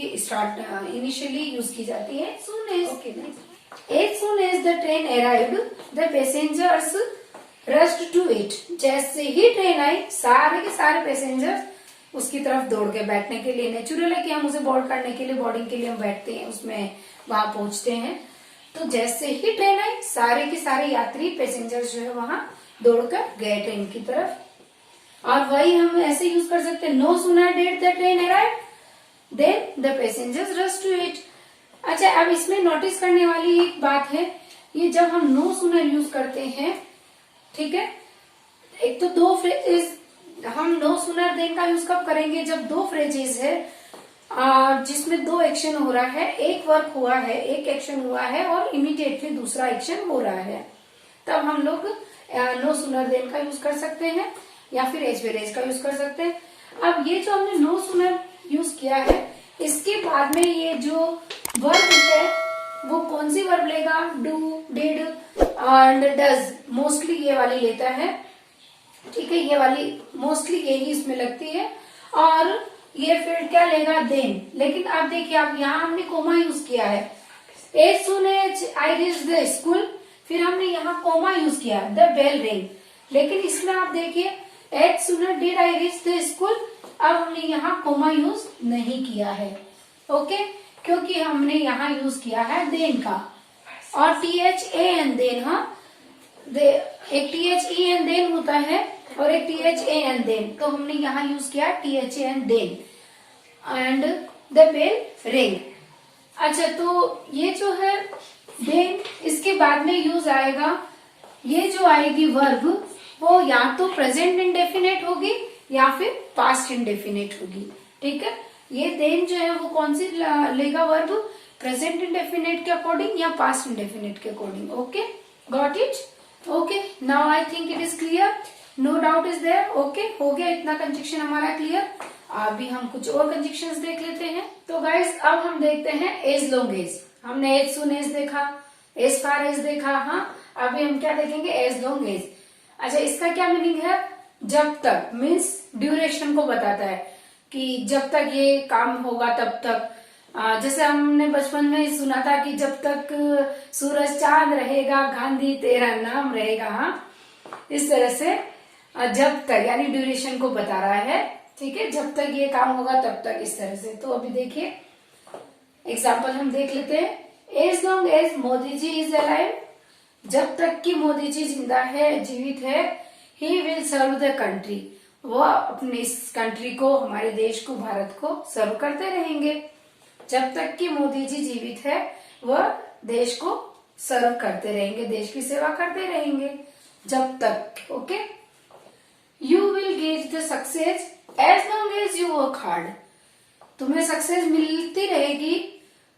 A: यूज की जाती है। Soon as, as soon as the train arrived the passengers rushed to it. जैसे ही ट्रेन आई सारे के सारे पैसेंजर्स उसकी तरफ दौड़ के बैठने के लिए। नेचुरल है कि हम उसे बोर्ड करने के लिए, बोर्डिंग के लिए हम बैठते हैं उसमें, वहां पहुंचते हैं। तो जैसे ही ट्रेन आई सारे के सारे यात्री पैसेंजर्स जो है वहां दौड़कर गए ट्रेन की तरफ। और वही हम ऐसे यूज कर सकते हैं, no sooner did the train arrive then the passengers rush to it. अच्छा, अब इसमें नोटिस करने वाली एक बात है, ये जब हम नो सूनर यूज करते हैं, ठीक है, एक तो दो फ्रेजेस, हम नो सूनर देन का यूज कब करेंगे, जब दो फ्रेजेस है जिसमें दो एक्शन हो रहा है, एक वर्क हुआ है, एक एक्शन हुआ है और इमीडिएटली दूसरा एक्शन हो रहा है, तब हम लोग नो सूनर देन का यूज कर सकते हैं या फिर एज वेल एज का यूज कर सकते हैं। अब ये जो हमने नो सूनर यूज किया है, इसके बाद में ये जो वर्ब है वो कौन सी वर्ब लेगा, do, did and does, mostly ये वाली लेता है। ठीक है, ये वाली मोस्टली यही इसमें लगती है। और ये फील्ड क्या लेगा, देन। लेकिन अब देखिए, अब यहाँ हमने कोमा यूज किया है, as soon as I reach the school, फिर हमने यहाँ कोमा यूज किया, द बेल रिंग। लेकिन इसमें आप देखिए, as sooner did I reach the school, अब हमने यहाँ कोमा यूज नहीं किया है, ओके, क्योंकि हमने यहाँ यूज किया है देन का। और THAN देन, हाँ, एक THEN देन होता है और एक THAN देन, तो हमने यहाँ यूज किया THAN then and the bell ring. अच्छा, तो ये जो है देन, इसके बाद में यूज आएगा, ये जो आएगी वर्ब, वो या तो प्रेजेंट इंडेफिनेट होगी या फिर पास्ट इंडेफिनेट होगी, ठीक है। ये देन जो है वो कौन सी लेगा वर्ब, प्रेजेंट इंडेफिनेट के अकॉर्डिंग या पास्ट इंडेफिनेट के according, okay, got it, okay. Now I think it is clear, no doubt is there, okay, हो गया इतना कंजक्शन हमारा क्लियर। अभी हम कुछ और कंजक्शंस देख लेते हैं। तो गाइस, अब हम देखते हैं एज लॉन्ग एज। हमने एज सून एज देखा, एज फार एज देखा, हाँ, अभी हम क्या देखेंगे, एज लॉन्ग एज। अच्छा, इसका क्या मीनिंग है, जब तक, मीन्स ड्यूरेशन को बताता है कि जब तक ये काम होगा तब तक। जैसे हमने बचपन में सुना था कि जब तक सूरज चांद रहेगा गांधी तेरा नाम रहेगा, हाँ, इस तरह से जब तक यानी ड्यूरेशन को बता रहा है, ठीक है, जब तक ये काम होगा तब तक, इस तरह से। तो अभी देखिए एग्जाम्पल हम देख लेते हैं। As long as Modi ji is alive, जब तक कि मोदी जी जिंदा है, जीवित है, he will serve the country, वो अपने इस कंट्री को, हमारे देश को, भारत को सर्व करते रहेंगे। जब तक कि मोदी जी जीवित है, वह देश को सर्व करते रहेंगे, देश की सेवा करते रहेंगे जब तक, okay. You will get the success as long as you work hard, तुम्हें सक्सेस मिलती रहेगी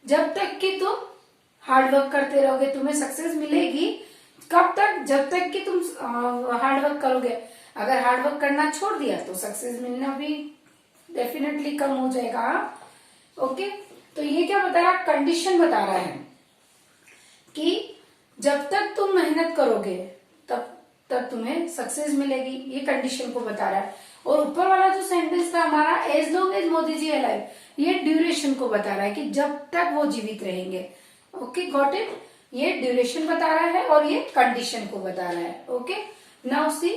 A: जब तक कि तुम हार्ड वर्क करते रहोगे। तुम्हें सक्सेस मिलेगी कब तक, जब तक कि तुम हार्ड वर्क करोगे। अगर हार्ड वर्क करना छोड़ दिया तो सक्सेस मिलना भी डेफिनेटली कम हो जाएगा, ओके। तो ये क्या बता रहा है, कंडीशन बता रहा है कि जब तक तुम मेहनत करोगे तब तक तुम्हें सक्सेस मिलेगी, ये कंडीशन को बता रहा है। और ऊपर वाला जो सेंटेंस था हमारा, एज लॉन्ग एज मोदी जी अलाइव, ये ड्यूरेशन को बता रहा है कि जब तक वो जीवित रहेंगे, ओके, गॉट इट। ये ड्यूरेशन बता रहा है और ये कंडीशन को बता रहा है, okay. Now see,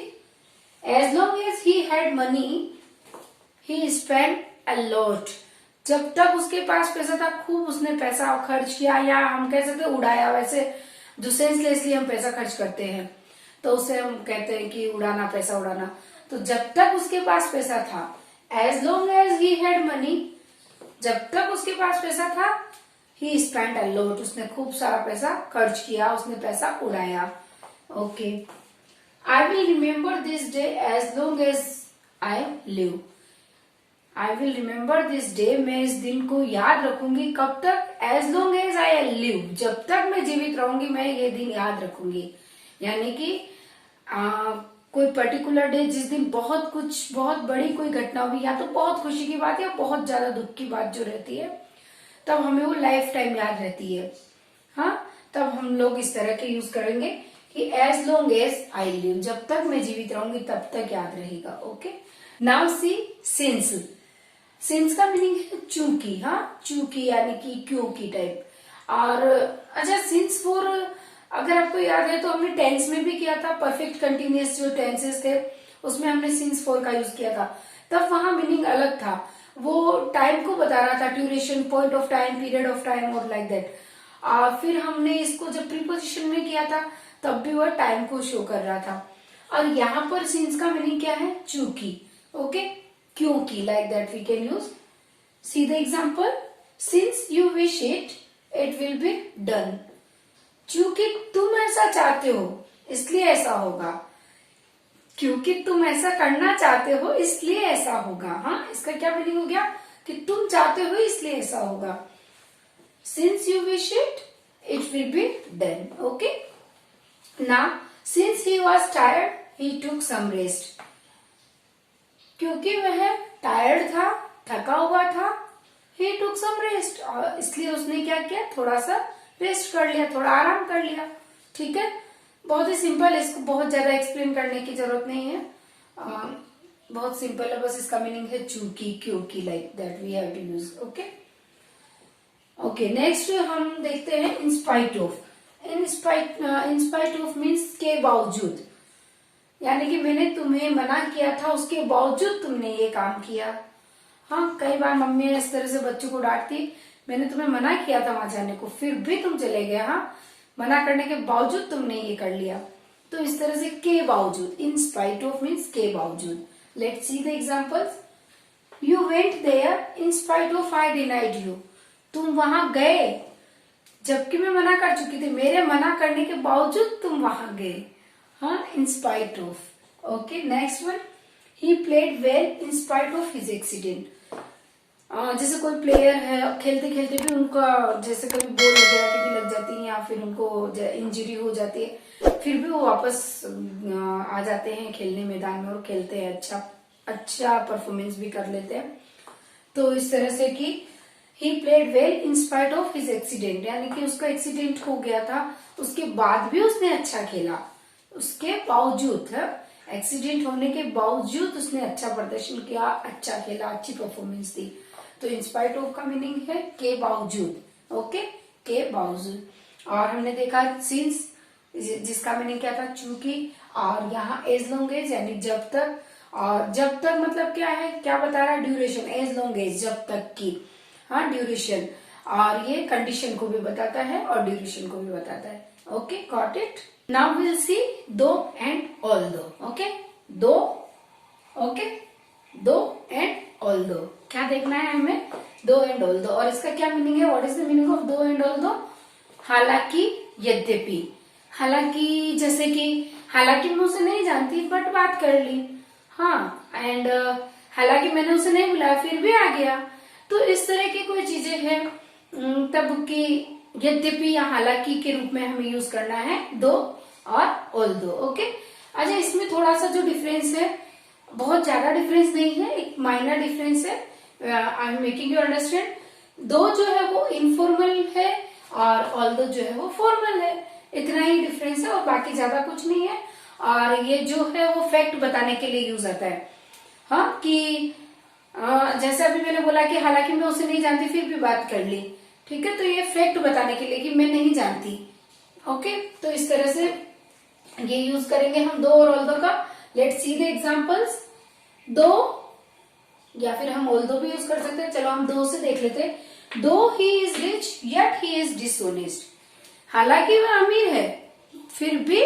A: as long as he had money he spend a lot, जब तक उसके पास पैसा था खूब उसने पैसा खर्च किया, या हम कह सकते उड़ाया। वैसे जो सेंसलेसली हम पैसा खर्च करते हैं तो उसे हम कहते हैं कि उड़ाना, पैसा उड़ाना। तो जब तक उसके पास पैसा था, as long as he had money, जब तक उसके पास पैसा था, ही स्पेंड अ लॉट, उसने खूब सारा पैसा खर्च किया, उसने पैसा उड़ाया, okay. I will remember this day as long as I live, I will remember this day, मैं इस दिन को याद रखूंगी, कब तक, as long as I live, जब तक मैं जीवित रहूंगी मैं ये दिन याद रखूंगी। यानी कि कोई पर्टिकुलर डे, जिस दिन बहुत बड़ी कोई घटना होगी, या तो बहुत खुशी की बात या बहुत ज्यादा दुख की बात जो रहती है, तब हमें वो लाइफ टाइम याद रहती है, हाँ, तब हम लोग इस तरह के यूज करेंगे कि as long as I live, जब तक मैं जीवित रहूंगी तब तक याद रहेगा, okay. Now see, since, since का मीनिंग है चूंकि, हाँ, चूंकि यानी कि क्योंकि टाइप। और अच्छा, सिंस फॉर, अगर आपको याद है तो हमने टेंस में भी किया था, परफेक्ट कंटिन्यूअस जो टेंसेस थे उसमें हमने सिंस फॉर का यूज किया था, तब वहां मीनिंग अलग था, वो टाइम को बता रहा था, duration, point of time, period of time और लाइक दैट। फिर हमने इसको जब प्रीपोजिशन में किया था तब भी वह टाइम को शो कर रहा था। और यहाँ पर सिंस का मीनिंग क्या है, चूंकि, ओके, क्योंकि, like that we can use. See the example, since you wish it will be done, क्योंकि तुम ऐसा चाहते हो इसलिए ऐसा होगा, क्योंकि तुम ऐसा करना चाहते हो इसलिए ऐसा होगा, हाँ, इसका क्या मीनिंग हो गया कि तुम चाहते हो इसलिए ऐसा होगा। Since you wish it will be done, okay. Now, since he was tired he took some rest, क्योंकि वह टायर्ड था, थका हुआ था, ही टुक सम रेस्ट, और इसलिए उसने क्या किया, थोड़ा सा रेस्ट कर लिया, थोड़ा आराम कर लिया, ठीक है। बहुत ही सिंपल, इसको बहुत ज्यादा एक्सप्लेन करने की जरूरत नहीं है। बहुत सिंपल है, बस इसका मीनिंग है चूंकि, क्योंकि, like that we have to use. Okay okay, next हम देखते हैं in spite of. In spite of means के बावजूद, यानी कि मैंने तुम्हें मना किया था उसके बावजूद तुमने ये काम किया। हाँ, कई बार मम्मी इस तरह से बच्चों को डांटती, मैंने तुम्हें मना किया था वहां जाने को, फिर भी तुम चले गए। हाँ, मना करने के बावजूद तुमने ये कर लिया। तो इस तरह से के बावजूद, इन स्पाइट ऑफ मीन्स के बावजूद। Let's see the examples. You went there in spite of I denied you. तुम वहां गए जबकि मैं मना कर चुकी थी, मेरे मना करने के बावजूद तुम वहां गए। हाँ, इन spite of. Okay, next one, he played well in spite of his accident. जैसे कोई प्लेयर है, खेलते खेलते भी उनका जैसे कभी बॉल वगैरह की भी लग जाती है या फिर उनको इंजरी हो जाती है, फिर भी वो वापस आ जाते हैं खेलने मैदान में और खेलते हैं, अच्छा परफॉर्मेंस भी कर लेते हैं। तो इस तरह से कि he played well in spite of his accident, यानी कि उसका एक्सीडेंट हो गया था, उसके बाद भी उसने अच्छा खेला। उसके बावजूद, एक्सीडेंट होने के बावजूद उसने अच्छा प्रदर्शन किया, अच्छा खेला, अच्छी परफॉर्मेंस दी। तो इन स्पाइट ऑफ का मीनिंग है के बावजूद। ओके, के बावजूद। और हमने देखा सिंस, जिसका मीनिंग क्या था, चूंकि। और यहाँ एज लॉन्ग एज यानी जब तक। और जब तक मतलब क्या है, क्या बता रहा है, ड्यूरेशन। एज लॉन्ग एज जब तक की, हाँ, ड्यूरेशन। और ये कंडीशन को भी बताता है और ड्यूरेशन को भी बताता है। Okay, got it. Now will सी दो एंड ऑल दो। ओके, दो, ओके, दो एंड ऑल दो। क्या देखना है हमें, दो एंड ऑल दो। और इसका क्या मीनिंग है, what is the meaning of दो एंड ऑल दो। हालांकि, यद्यपि। हालांकि जैसे कि, हालांकि मैं उसे नहीं जानती बट बात कर ली। हाँ, एंड हालांकि मैंने उसे नहीं बुलाया फिर भी आ गया। तो इस तरह की कोई चीजें हैं तब की यद्यपि या हालांकि के रूप में हमें यूज करना है दो और ऑल दो। ओके, अच्छा, इसमें थोड़ा सा जो डिफरेंस है, बहुत ज्यादा डिफरेंस नहीं है, एक माइनर डिफरेंस है। I am making you understand. दो जो है वो इनफॉर्मल है और ऑल दो जो है वो फॉर्मल है। इतना ही डिफरेंस है और बाकी ज्यादा कुछ नहीं है। और ये जो है वो फैक्ट बताने के लिए यूज आता है। हाँ, कि जैसे अभी मैंने बोला कि हालांकि मैं उसे नहीं जानती फिर भी बात कर ली। ठीक है, तो ये फैक्ट बताने के लिए कि मैं नहीं जानती। ओके, तो इस तरह से ये यूज करेंगे हम दो और ऑल दो का। Let's see the examples. दो, या फिर हम ऑल दो भी यूज कर सकते हैं। चलो हम दो से देख लेते हैं। दो he is rich yet he is dishonest. हालांकि वह अमीर है फिर भी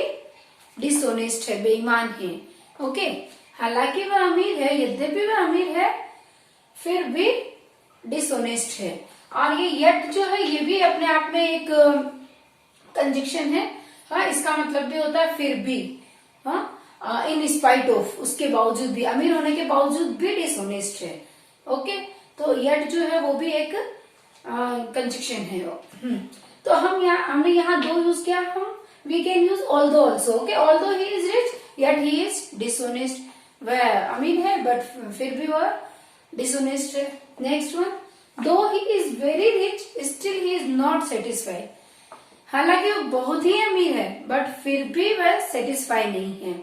A: डिसऑनेस्ट है, बेईमान है। ओके, हालांकि वह अमीर है, यद्यपि वह अमीर है फिर भी डिसऑनेस्ट है। और ये येट जो है ये भी अपने आप में एक कंजक्शन है। हाँ, इसका मतलब भी होता है फिर भी। हाँ, इन स्पाइट ऑफ, उसके बावजूद भी, अमीर होने के बावजूद भी डिसऑनेस्ट है। ओके, तो येट जो है वो भी एक कंजक्शन है। तो हमने यहाँ दो यूज किया, हम वी कैन यूज ऑल दो ऑल्सो। ओके, ऑल दो he is rich yet he is dishonest. वह अमीर है बट फिर भी वह डिसऑनेस्ट है। नेक्स्ट वन, दो he is very rich still he is not satisfied. हालांकि वो बहुत ही अमीर है बट फिर भी वह सेटिस्फाई नहीं है।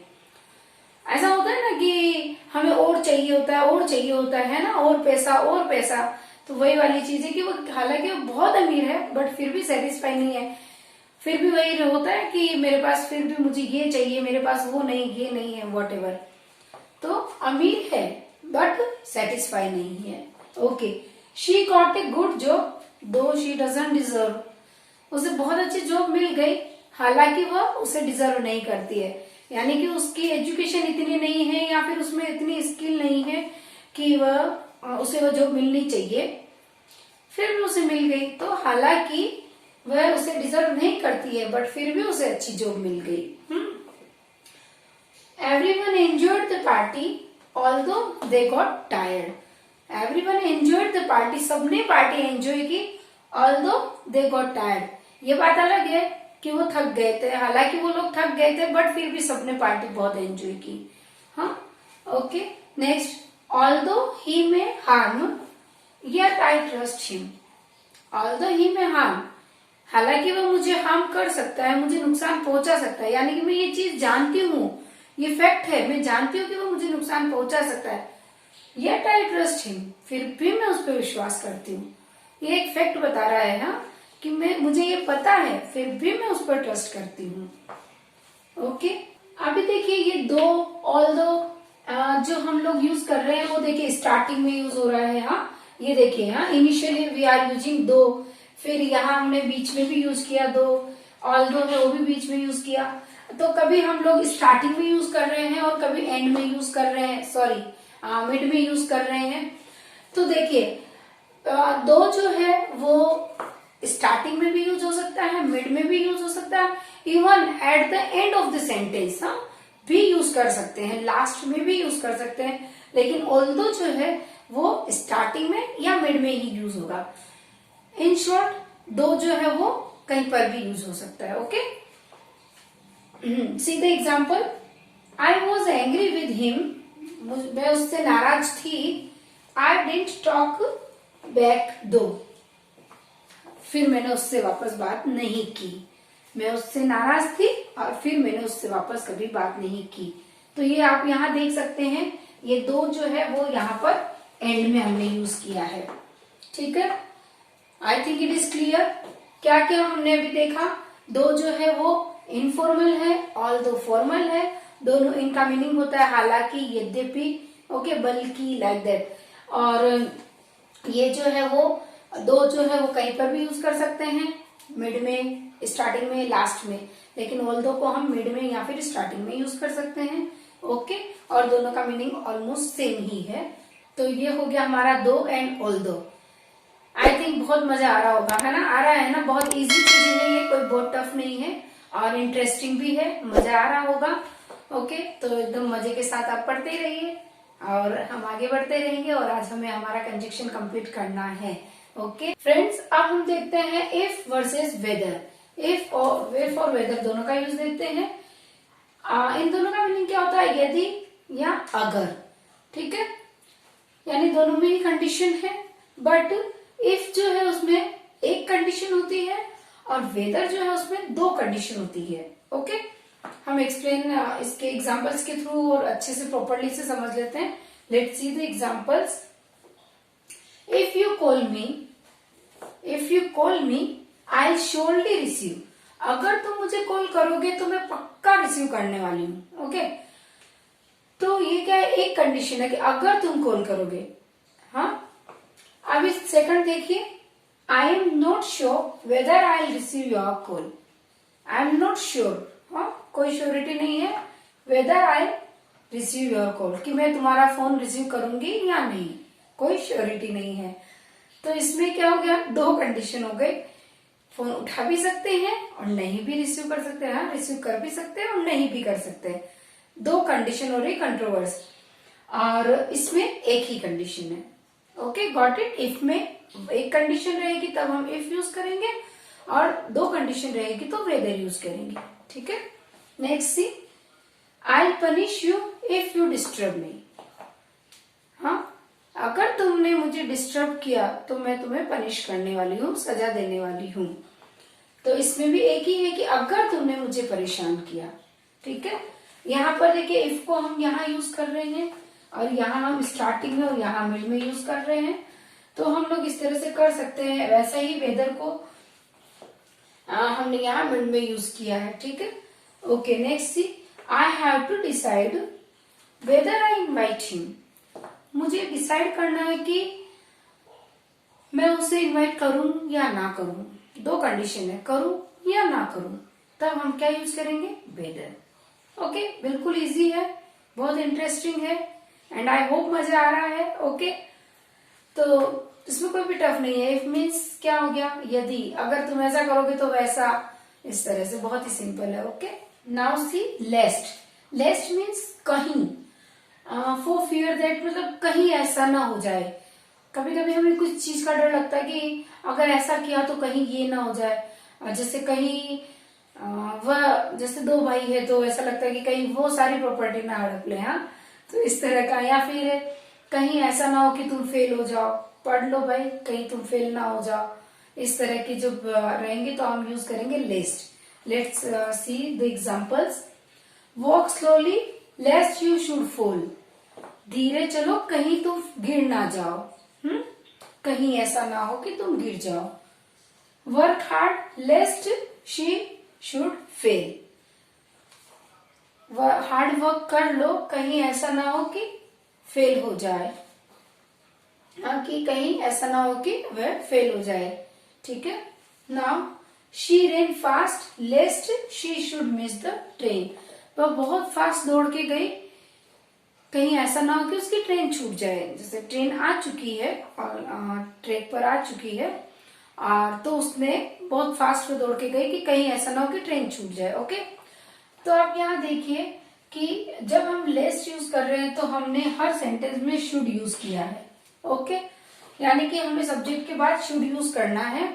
A: ऐसा होता है ना कि हमें और चाहिए होता है, और चाहिए होता है ना, और पैसा और पैसा। तो वही वाली चीज है कि वो हालांकि वो बहुत अमीर है बट फिर भी सेटिस्फाई नहीं है। फिर भी वही होता है कि मेरे पास फिर भी मुझे ये चाहिए, मेरे पास वो नहीं, ये नहीं है, वॉट एवर। तो अमीर है बट सेटिस्फाई नहीं है। Okay, she got a good job दो शी डजंट डिजर्व। उसे बहुत अच्छी जॉब मिल गई हालांकि वह उसे डिजर्व नहीं करती है। यानी कि उसकी एजुकेशन इतनी नहीं है या फिर उसमें इतनी स्किल नहीं है कि उसे वह जॉब मिलनी चाहिए, फिर भी उसे मिल गई। तो हालांकि वह उसे डिजर्व नहीं करती है बट फिर भी उसे अच्छी जॉब मिल गई। Everyone enjoyed the party although they got tired. Everyone enjoyed the party, सबने पार्टी एंजॉय की, ऑल्दो दे गॉट टायर्ड। ये बात अलग है कि वो थक गए थे, हालांकि वो लोग थक गए थे बट फिर भी सबने पार्टी बहुत एंजॉय की। हाँ, ओके, नेक्स्ट, ऑल्दो ही में harm yet I trust him. Although he में हार्म, हालांकि वो मुझे हार्म कर सकता है, मुझे नुकसान पहुंचा सकता है, यानी कि मैं ये चीज जानती हूँ, ये फैक्ट है, मैं जानती हूँ कि वो मुझे नुकसान पहुंचा सकता है, येट आई ट्रस्ट हिम, फिर भी मैं उस पर विश्वास करती हूँ। ये एक फैक्ट बता रहा है हाँ, कि मुझे ये पता है फिर भी मैं उस पर ट्रस्ट करती हूँ। ओके, अभी देखिए ये दो, ऑल्दो जो हम लोग यूज कर रहे हैं वो देखिए स्टार्टिंग में यूज हो रहा है हाँ, ये देखिए हाँ, इनिशियली वी आर यूजिंग दो, फिर यहाँ हमने बीच में भी यूज किया दो, ऑल्दो है वो भी बीच में यूज किया। तो कभी हम लोग स्टार्टिंग में यूज कर रहे हैं और कभी एंड में यूज कर रहे हैं, सॉरी मिड में यूज कर रहे हैं। तो देखिए दो जो है वो स्टार्टिंग में भी यूज हो सकता है, मिड में भी यूज हो सकता है, even at the end of the sentence भी यूज कर सकते हैं, लास्ट में भी यूज कर सकते हैं, लेकिन ऑल्दो जो है वो स्टार्टिंग में या मिड में ही यूज होगा। इन शॉर्ट दो जो है वो कहीं पर भी यूज हो सकता है। Okay, C the example, I was angry with him, मैं उससे नाराज थी, आई डिडंट टॉक बैक दो, फिर मैंने उससे वापस बात नहीं की। मैं उससे नाराज थी और फिर मैंने उससे वापस कभी बात नहीं की। तो ये आप यहाँ देख सकते हैं, ये दो जो है वो यहाँ पर एंड में हमने यूज किया है। ठीक है, आई थिंक इट इज क्लियर। क्या क्या हमने अभी देखा, दो जो है वो इनफॉर्मल है, ऑल दो फॉर्मल है, दोनों इनका मीनिंग होता है हालांकि, यद्यपि, ओके, बल्कि, लाइक दैट। और ये जो है वो दो जो है वो कहीं पर भी यूज कर सकते हैं, मिड में, स्टार्टिंग में, लास्ट में, लेकिन ऑल्दो को हम मिड में या फिर स्टार्टिंग में यूज कर सकते हैं। ओके, और दोनों का मीनिंग ऑलमोस्ट सेम ही है। तो ये हो गया हमारा दो एंड ऑल्दो। आई थिंक बहुत मजा आ रहा होगा, है ना, आ रहा है ना, बहुत इजी चीजें है ये, कोई बहुत टफ नहीं है और इंटरेस्टिंग भी है, मजा आ रहा होगा। ओके, तो एकदम मजे के साथ आप पढ़ते रहिए और हम आगे बढ़ते रहेंगे, और आज हमें हमारा कंजक्शन कंप्लीट करना है। ओके फ्रेंड्स, अब हम देखते हैं इफ वर्सेस वेदर। इफ और वेदर दोनों का यूज देखते हैं। इन दोनों का मीनिंग क्या होता है, यदि या अगर। ठीक है, यानी दोनों में ही कंडीशन है, बट इफ जो है उसमें एक कंडीशन होती है और वेदर जो है उसमें दो कंडीशन होती है। ओके, हम एक्सप्लेन इसके एग्जांपल्स के थ्रू और अच्छे से प्रॉपरली से समझ लेते हैं। Let's see the examples. If you call me I surely receive, अगर तुम मुझे कॉल करोगे तो मैं पक्का रिसीव करने वाली हूं। ओके, तो ये क्या है, एक कंडीशन है कि अगर तुम कॉल करोगे। हाँ, अब इस सेकंड देखिए, I am not sure whether I receive your call. I am not sure, हाँ, कोई श्योरिटी नहीं है, whether I receive your call, कि मैं तुम्हारा फोन रिसीव करूंगी या नहीं, कोई श्योरिटी नहीं है। तो इसमें क्या हो गया, दो कंडीशन हो गई, फोन उठा भी सकते हैं और नहीं भी रिसीव कर सकते हैं, हाँ, रिसीव कर भी सकते हैं और नहीं भी कर सकते हैं। दो कंडीशन हो रही कंट्रोवर्स, और इसमें एक ही कंडीशन है। Okay, got it. इफ में एक कंडीशन रहेगी तब हम इफ यूज करेंगे, और दो कंडीशन रहेगी तो वेदर यूज करेंगे। ठीक है, next see, I punish you if you disturb me. हाँ, अगर तुमने मुझे डिस्टर्ब किया तो मैं तुम्हें पनिश करने वाली हूँ, सजा देने वाली हूँ। तो इसमें भी एक ही है कि अगर तुमने मुझे परेशान किया। ठीक है, यहाँ पर देखिए इफ को हम यहाँ यूज कर रहे हैं और यहाँ हम स्टार्टिंग में और यहाँ मिड में यूज कर रहे हैं, तो हम लोग इस तरह से कर सकते हैं। वैसे ही वेदर को हमने यहाँ मिड में यूज किया है। ठीक है, okay, next see, I have to decide whether I invite him. मुझे डिसाइड करना है कि मैं उसे इनवाइट करूं या ना करूं। दो कंडीशन है, करूं या ना करूं, तब हम क्या यूज करेंगे, वेदर। ओके, बिल्कुल इजी है, बहुत इंटरेस्टिंग है, एंड आई होप मजा आ रहा है। ओके, तो इसमें कोई भी टफ नहीं है। इफ मीन्स क्या हो गया, यदि, अगर तुम ऐसा करोगे तो वैसा, इस तरह से, बहुत ही सिंपल है। Okay, now see lest. Lest means कहीं, फॉर फियर दैट, मतलब कहीं ऐसा ना हो जाए। कभी कभी हमें कुछ चीज का डर लगता है कि अगर ऐसा किया तो कहीं ये ना हो जाए। जैसे कहीं वह, जैसे दो भाई है तो ऐसा लगता है कि कहीं वो सारी प्रॉपर्टी ना हड़प ले, हाँ, तो इस तरह का। या फिर कहीं ऐसा ना हो कि तुम फेल हो जाओ, पढ़ लो भाई, कहीं तुम फेल ना हो जाओ। इस तरह की जो रहेंगे तो हम यूज करेंगे lest. Let's see the examples. Walk slowly lest you should fall, धीरे चलो कहीं तुम गिर ना जाओ, कहीं ऐसा ना हो कि तुम गिर जाओ। Work hard लेस्ट she should fail, hard work कर लो कहीं ऐसा ना हो कि फेल हो जाए, कि कहीं ऐसा ना हो कि वह फेल हो जाए। ठीक है। Now she rain fast लेस्ट she should miss the train, वह बहुत फास्ट दौड़ के गई, कहीं ऐसा ना हो कि उसकी ट्रेन छूट जाए। जैसे ट्रेन आ चुकी है और ट्रैक पर आ चुकी है, और तो उसने बहुत फास्ट दौड़ के गई कि कहीं ऐसा ना हो कि ट्रेन छूट जाए। ओके, तो आप यहाँ देखिए कि जब हम लेस्ट यूज कर रहे हैं तो हमने हर सेंटेंस में शुड यूज किया है। ओके, यानी कि हमें सब्जेक्ट के बाद शुड यूज करना है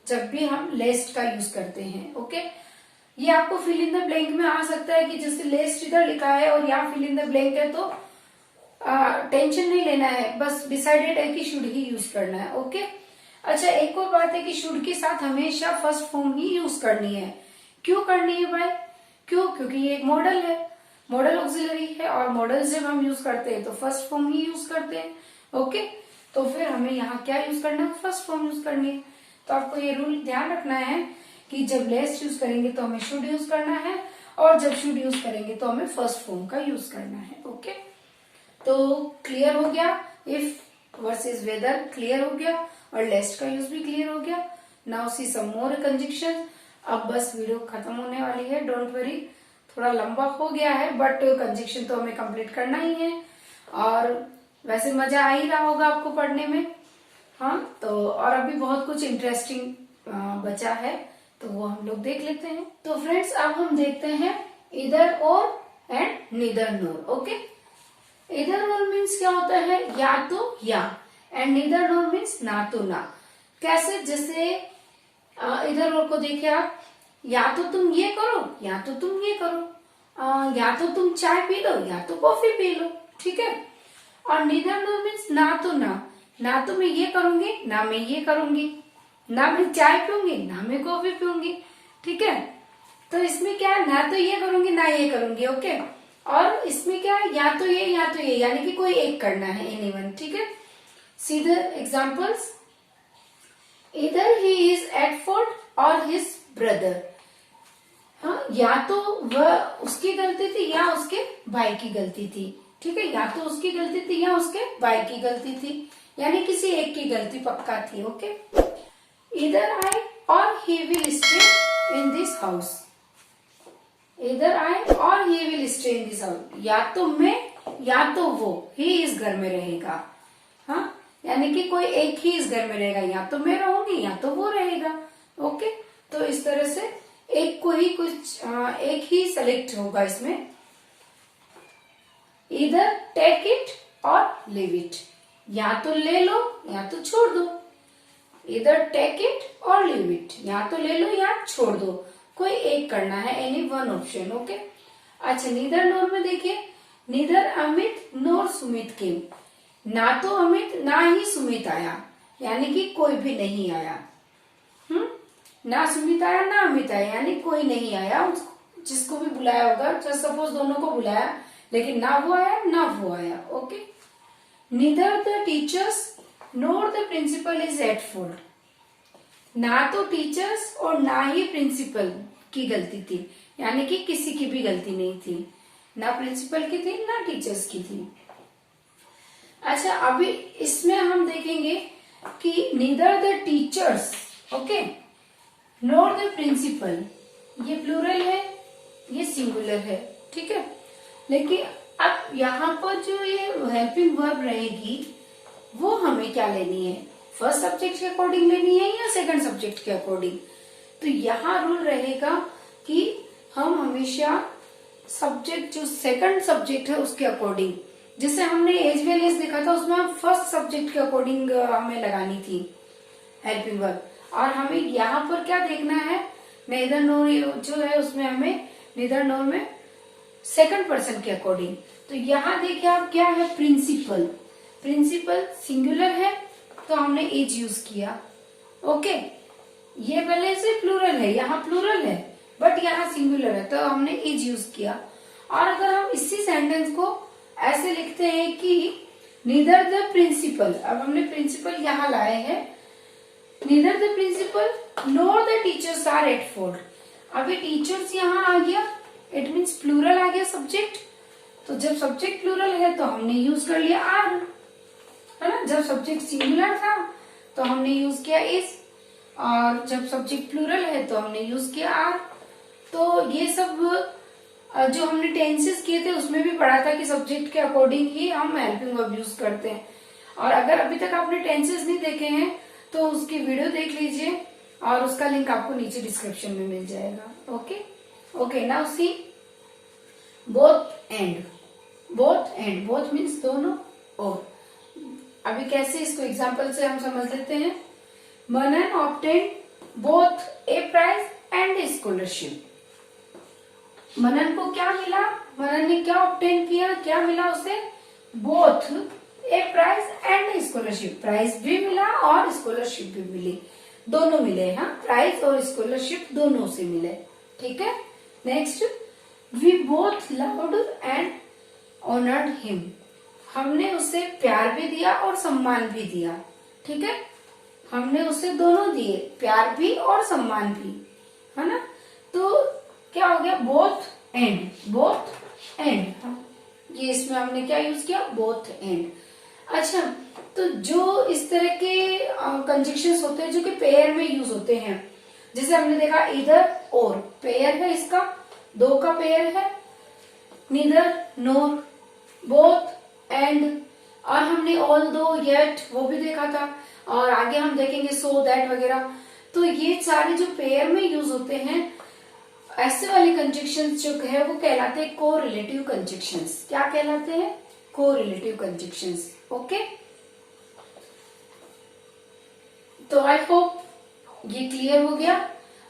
A: जब भी हम लेस्ट का यूज करते हैं। ओके, ये आपको फिल इन द ब्लैंक में आ सकता है कि जैसे लेस्ट इधर लिखा है और यहाँ फिल इन द ब्लैंक है, तो टेंशन नहीं लेना है, बस डिसाइडेड है कि शुड ही यूज करना है। ओके, अच्छा एक और बात है कि शुड के साथ हमेशा फर्स्ट फॉर्म ही यूज करनी है। क्यों करनी है भाई? क्यों? क्योंकि ये एक मॉडल है, मॉडल ऑक्सिलरी है, और मॉडल जब हम यूज करते हैं तो फर्स्ट फॉर्म ही यूज करते हैं। ओके, तो फिर हमें यहाँ क्या यूज करना है? फर्स्ट फॉर्म यूज करनी है। तो आपको ये रूल ध्यान रखना है कि जब लेस्ट यूज करेंगे तो हमें शुड यूज करना है, और जब शुड यूज करेंगे तो हमें फर्स्ट फॉर्म का यूज करना है। ओके, तो क्लियर हो गया, इफ वर्सेस वेदर क्लियर हो गया, और लेस्ट का यूज भी क्लियर हो गया। नाउ सी सम मोर कंजक्शन। अब बस वीडियो खत्म होने वाली है, डोंट वरी, थोड़ा लंबा हो गया है बट कंजक्शन तो हमें कंप्लीट करना ही है, और वैसे मजा आ ही रहा होगा आपको पढ़ने में। हाँ, तो और अभी बहुत कुछ इंटरेस्टिंग बचा है, तो वो हम लोग देख लेते हैं। तो फ्रेंड्स अब हम देखते हैं इधर और एंड नीदर नोर। ओके, इधर और मीन्स क्या होता है? या तो या, एंड नीदर नोर मीन्स ना तो ना। कैसे? जैसे इधर और को देखिए आप, या तो तुम ये करो या तो तुम ये करो, या तो तुम चाय पी लो या तो कॉफी पी लो। ठीक है। और नीदर नोर मीन्स ना तो ना तो मैं ये करूंगी ना मैं ये करूंगी, ना मैं चाय पीऊंगी ना मैं कॉफी पीऊंगी। ठीक है, तो इसमें क्या है? ना तो ये करूंगी ना ये करूंगी। ओके, और इसमें क्या है? या तो ये, यानी कि कोई एक करना है, एनीवन। ठीक है, सी द एग्जांपल्स। इधर ही इज एट फॉल्ट और हिज ब्रदर। हाँ, या तो वह उसकी गलती थी या उसके भाई की गलती थी। ठीक है, या तो उसकी गलती थी या उसके भाई की गलती थी, यानी किसी एक की गलती पक्का थी। ओके, इधर आई और he will stay in this house. इधर आई और he will stay in this house, या तो मैं या तो वो, ही इस घर में रहेगा। हाँ, यानी कि कोई एक ही इस घर में रहेगा, या तो मैं रहूंगी या तो वो रहेगा। ओके, तो इस तरह से एक को ही एक ही सेलेक्ट होगा इसमें। इधर टेक इट और लिव इट, या तो ले लो या तो छोड़ दो। इधर टेक इट और लिव इट, या तो ले लो या छोड़ दो, कोई एक करना है, एनी वन ऑप्शन। ओके, अच्छा नीदर नोर में देखिए, नीदर अमित नोर सुमित केम, ना तो अमित ना ही सुमित आया, यानी कि कोई भी नहीं आया। ना सुमित आया ना अमित आया, यानी कोई नहीं आया, जिसको भी बुलाया होगा, जस्ट सपोज दोनों को बुलाया लेकिन ना वो आया ना वो आया। Okay, neither the teachers nor the principal is at fault, ना तो टीचर्स और ना ही प्रिंसिपल की गलती थी, यानी कि किसी की भी गलती नहीं थी, ना प्रिंसिपल की थी ना टीचर्स की थी। अच्छा, अभी इसमें हम देखेंगे कि neither the teachers, okay, nor the principal, ये प्लूरल है ये सिंगुलर है। ठीक है, लेकिन अब यहाँ पर जो ये हेल्पिंग वर्ब रहेगी वो हमें क्या लेनी है? फर्स्ट सब्जेक्ट के अकॉर्डिंग लेनी है या सेकंड सब्जेक्ट के अकॉर्डिंग? तो यहाँ रूल रहेगा कि हम हमेशा सब्जेक्ट जो सेकंड सब्जेक्ट है उसके अकॉर्डिंग, जैसे हमने एज वेल एज देखा था उसमें हम फर्स्ट सब्जेक्ट के अकॉर्डिंग हमें लगानी थी हेल्पिंग वर्ब, और हमें यहाँ पर क्या देखना है? नेदर नोर जो है उसमें हमें नेदर नोर में सेकंड पर्सन के अकॉर्डिंग। तो यहाँ देखिए आप क्या है? प्रिंसिपल, प्रिंसिपल सिंगुलर है तो हमने इज यूज किया। ओके, ये पहले से प्लूरल है, यहाँ प्लूरल है बट यहाँ सिंगुलर है तो हमने इज यूज किया। और अगर हम इसी सेंटेंस ऐसे लिखते हैं कि नीदर द प्रिंसिपल, अब हमने प्रिंसिपल यहाँ लाए हैं, neither the principal nor the teachers are at fault. अभी टीचर्स यहाँ आ गया, इट मीन्स प्लूरल आ गया सब्जेक्ट। तो जब सब्जेक्ट प्लूरल है तो हमने यूज कर लिया आर, है ना। जब सब्जेक्ट सिंगुलर था तो हमने यूज किया इज, और जब सब्जेक्ट प्लूरल है तो हमने यूज किया आर। तो ये सब जो हमने टेंसेस किए थे उसमें भी पढ़ा था कि सब्जेक्ट के अकॉर्डिंग ही हम हेल्पिंग वर्ब यूज करते हैं। और अगर अभी तक आपने टेंसेस नहीं देखे हैं तो उसकी वीडियो देख लीजिए, और उसका लिंक आपको नीचे डिस्क्रिप्शन में मिल जाएगा। Okay okay, now C both and. Both and, both means दोनों और। अभी कैसे, इसको एग्जाम्पल से हम समझ लेते हैं। Manan obtain both a prize and a scholarship. Manan को क्या मिला, मनन ने क्या ऑब्टेन किया, क्या मिला उसे, both a prize and scholarship. Prize भी मिला और स्कॉलरशिप भी मिली, दोनों मिले। हाँ, प्राइज और स्कॉलरशिप दोनों से मिले। ठीक है, next, we both loved and honoured him. हमने उसे प्यार भी दिया और सम्मान भी दिया। ठीक है, हमने उसे दोनों दिए, प्यार भी और सम्मान भी, है ना। तो क्या हो गया, बोथ एंड, बोथ एंड। ये इसमें हमने क्या यूज किया, बोथ एंड। अच्छा, तो जो इस तरह के कंजक्शंस होते हैं जो कि पेयर में यूज होते हैं, जैसे हमने देखा इधर और, पेयर है इसका, दो का पेयर है, नीदर नोर, बोथ एंड, और हमने ऑल दो येट वो भी देखा था, और आगे हम देखेंगे सो दैट वगैरह। तो ये सारे जो पेयर में यूज होते हैं, ऐसे वाले कंजक्शंस जो है वो कहलाते हैं कोरिलेटिव कंजक्शंस। क्या कहलाते हैं, कोरिलेटिव कंजक्शंस। ओके, तो आई होप ये क्लियर हो गया।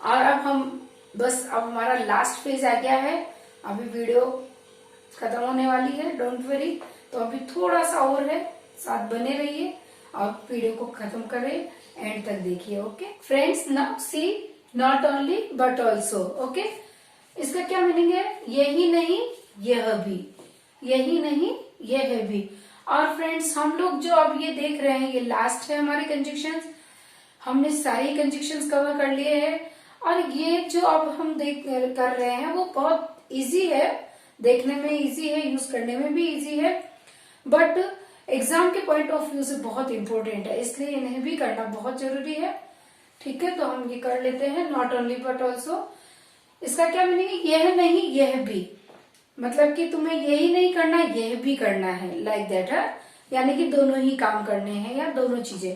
A: और अब हम बस, अब हमारा लास्ट फेज आ गया है, अभी वीडियो खत्म होने वाली है, डोंट वरी। तो अभी थोड़ा सा और है, साथ बने रहिए और वीडियो को खत्म करें, एंड तक देखिए। Okay friends, now see not only but also. Okay, इसका क्या मीनिंग है, यही नहीं यह भी, यही नहीं यह भी। और फ्रेंड्स, हम लोग जो अब ये देख रहे हैं, ये लास्ट है हमारे कंजक्शंस। हमने सारी कंजक्शंस कवर कर लिए हैं, और ये जो अब हम कर रहे हैं वो बहुत इजी है, देखने में इजी है, यूज करने में भी इजी है, बट एग्जाम के पॉइंट ऑफ व्यू से बहुत इंपॉर्टेंट है, इसलिए इन्हें भी करना बहुत जरूरी है। ठीक है, तो हम ये कर लेते हैं, नॉट ओनली बट ऑल्सो। इसका क्या मीनिंग है, यह नहीं यह भी, मतलब कि तुम्हें यही नहीं करना, यह भी करना है, लाइक दैट है, यानी कि दोनों ही काम करने हैं या दोनों चीजें।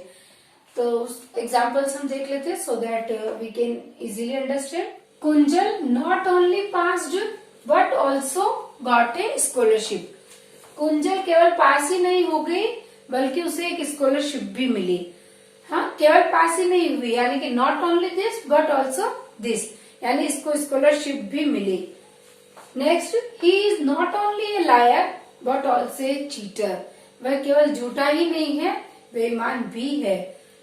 A: तो एग्जाम्पल्स हम देख लेते हैं so that we can easily understand. Kunjal not only passed but also got a scholarship. Kunjal केवल पास ही नहीं हो गई बल्कि उसे एक स्कॉलरशिप भी मिली। हाँ, केवल पास ही नहीं हुई, यानी कि not only this but also this, यानी इसको स्कॉलरशिप भी मिली। Next, he is not only a liar but also a cheater. वह केवल झूठा ही नहीं है, बेईमान भी है,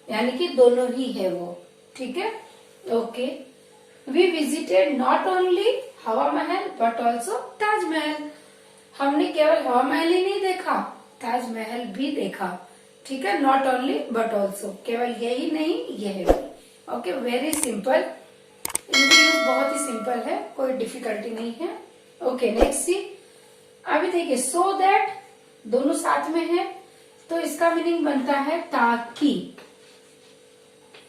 A: यानी कि दोनों ही है वो। ठीक है, okay. We visited not only Hawa Mahal but also Taj Mahal. हमने केवल हवा महल ही नहीं देखा, ताजमहल भी देखा। ठीक है, नॉट ओनली बट ऑल्सो, केवल यही नहीं यह भी। ओके, वेरी सिंपल, इनका यूज बहुत ही सिंपल है, कोई डिफिकल्टी नहीं है। ओके, नेक्स्ट सी। अभी देखिए, सो दैट दोनों साथ में है, तो इसका मीनिंग बनता है ताकि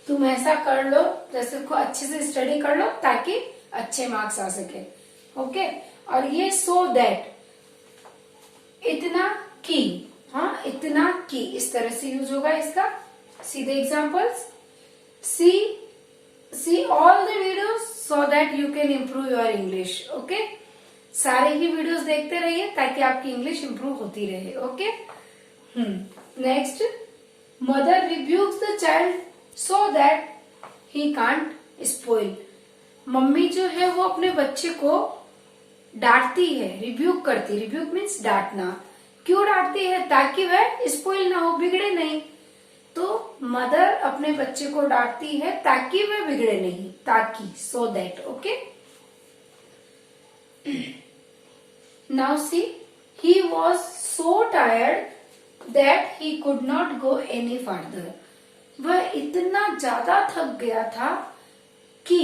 A: तुम ऐसा कर लो, जैसे को अच्छे से स्टडी कर लो ताकि अच्छे मार्क्स आ सके। ओके, और ये सो दैट, इतना की, हाँ इतना की, इस तरह से यूज होगा इसका। सीधे examples, see all the videos so that you can improve your English. Okay, सारे ही वीडियोस देखते रहिए ताकि आपकी इंग्लिश इम्प्रूव होती रहे। Okay, next, mother रिब्यूक्स the child so that he can't spoil. Mummy जो है वो अपने बच्चे को डांटती है, रिब्यूक करती, रिब्यूक मीन्स डांटना। क्यों डांटती है, ताकि वह स्पॉइल ना हो, बिगड़े नहीं। तो मदर अपने बच्चे को डांटती है ताकि वह बिगड़े नहीं, ताकि, so that. Okay, now C, he was so tired that he could not go any farther. वह इतना ज्यादा थक गया था कि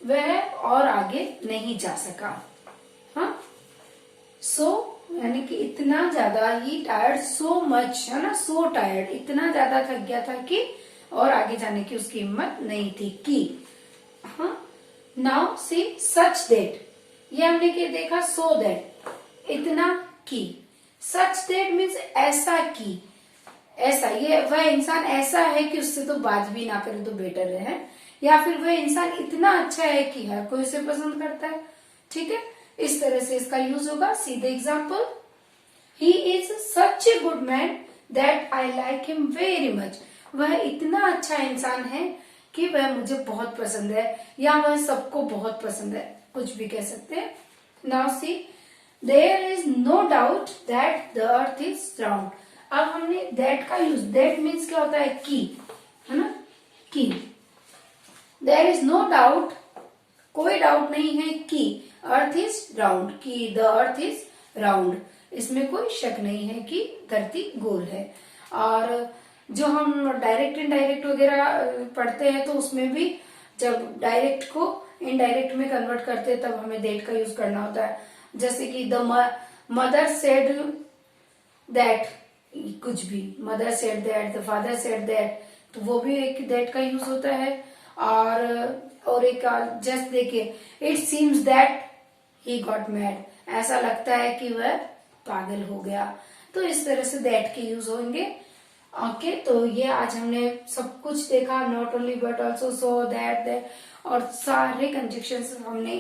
A: वह और आगे नहीं जा सका. हाँ, सो यानी कि इतना ज्यादा ही टायर्ड, सो मच है ना, सो टायर्ड, इतना ज्यादा थक गया था कि और आगे जाने की उसकी हिम्मत नहीं थी कि. हाँ, नाउ सी सच दैट, ये हमने क्या देखा, सो दैट, इतना की. सच दैट मीन्स ऐसा की, ऐसा, ये वह इंसान ऐसा है कि उससे तो बात भी ना करे तो बेटर है, या फिर वह इंसान इतना अच्छा है कि हर कोई उसे पसंद करता है. ठीक है, इस तरह से इसका यूज होगा. सी the example, he is such a good man that I like him very much. वह इतना अच्छा इंसान है कि वह मुझे बहुत पसंद है, या वह सबको बहुत पसंद है, कुछ भी कह सकते हैं. Now see, there is no doubt that the earth is round. अब हमने दैट का यूज, दैट मीन्स क्या होता है, की, है ना, की. देयर इज नो डाउट, कोई डाउट नहीं है कि अर्थ इज राउंड, कि द अर्थ इज राउंड. इसमें कोई शक नहीं है कि धरती गोल है. और जो हम डायरेक्ट इनडायरेक्ट वगैरह पढ़ते हैं तो उसमें भी जब डायरेक्ट को इनडायरेक्ट में कन्वर्ट करते हैं तब हमें दैट का यूज करना होता है. जैसे कि द मदर सेड दैट, कुछ भी, mother said that, the father said that, तो वो भी एक दैट का यूज होता है. और एक जस्ट देखिए, it seems that he got mad, ऐसा लगता है कि वह पागल हो गया. तो इस तरह से दैट के यूज होंगे. ओके, तो ये आज हमने सब कुछ देखा, not only but also, so that, और सारे कंजक्शंस हमने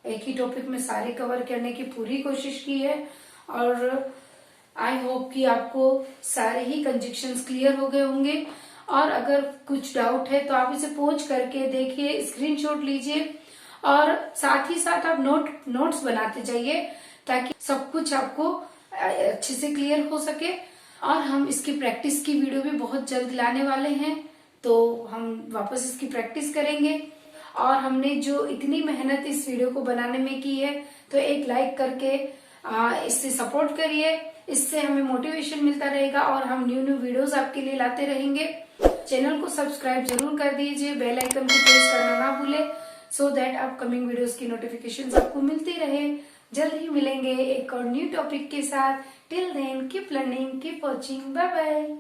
A: एक ही टॉपिक में सारे कवर करने की पूरी कोशिश की है. और आई होप कि आपको सारे ही कंजक्शंस क्लियर हो गए होंगे. और अगर कुछ डाउट है तो आप इसे पोच करके देखिए, स्क्रीनशॉट लीजिए, और साथ ही साथ आप नोट्स बनाते जाइए ताकि सब कुछ आपको अच्छे से क्लियर हो सके. और हम इसकी प्रैक्टिस की वीडियो भी बहुत जल्द लाने वाले हैं, तो हम वापस इसकी प्रैक्टिस करेंगे. और हमने जो इतनी मेहनत इस वीडियो को बनाने में की है, तो एक लाइक करके इससे सपोर्ट करिए. इससे हमें मोटिवेशन मिलता रहेगा और हम न्यू वीडियोस आपके लिए लाते रहेंगे. चैनल को सब्सक्राइब जरूर कर दीजिए, बेल आइकन को प्रेस करना ना भूले, सो दैट अपकमिंग वीडियोस की नोटिफिकेशंस आपको मिलती रहे. जल्द ही मिलेंगे एक और न्यू टॉपिक के साथ. Till then keep learning, keep watching, bye bye.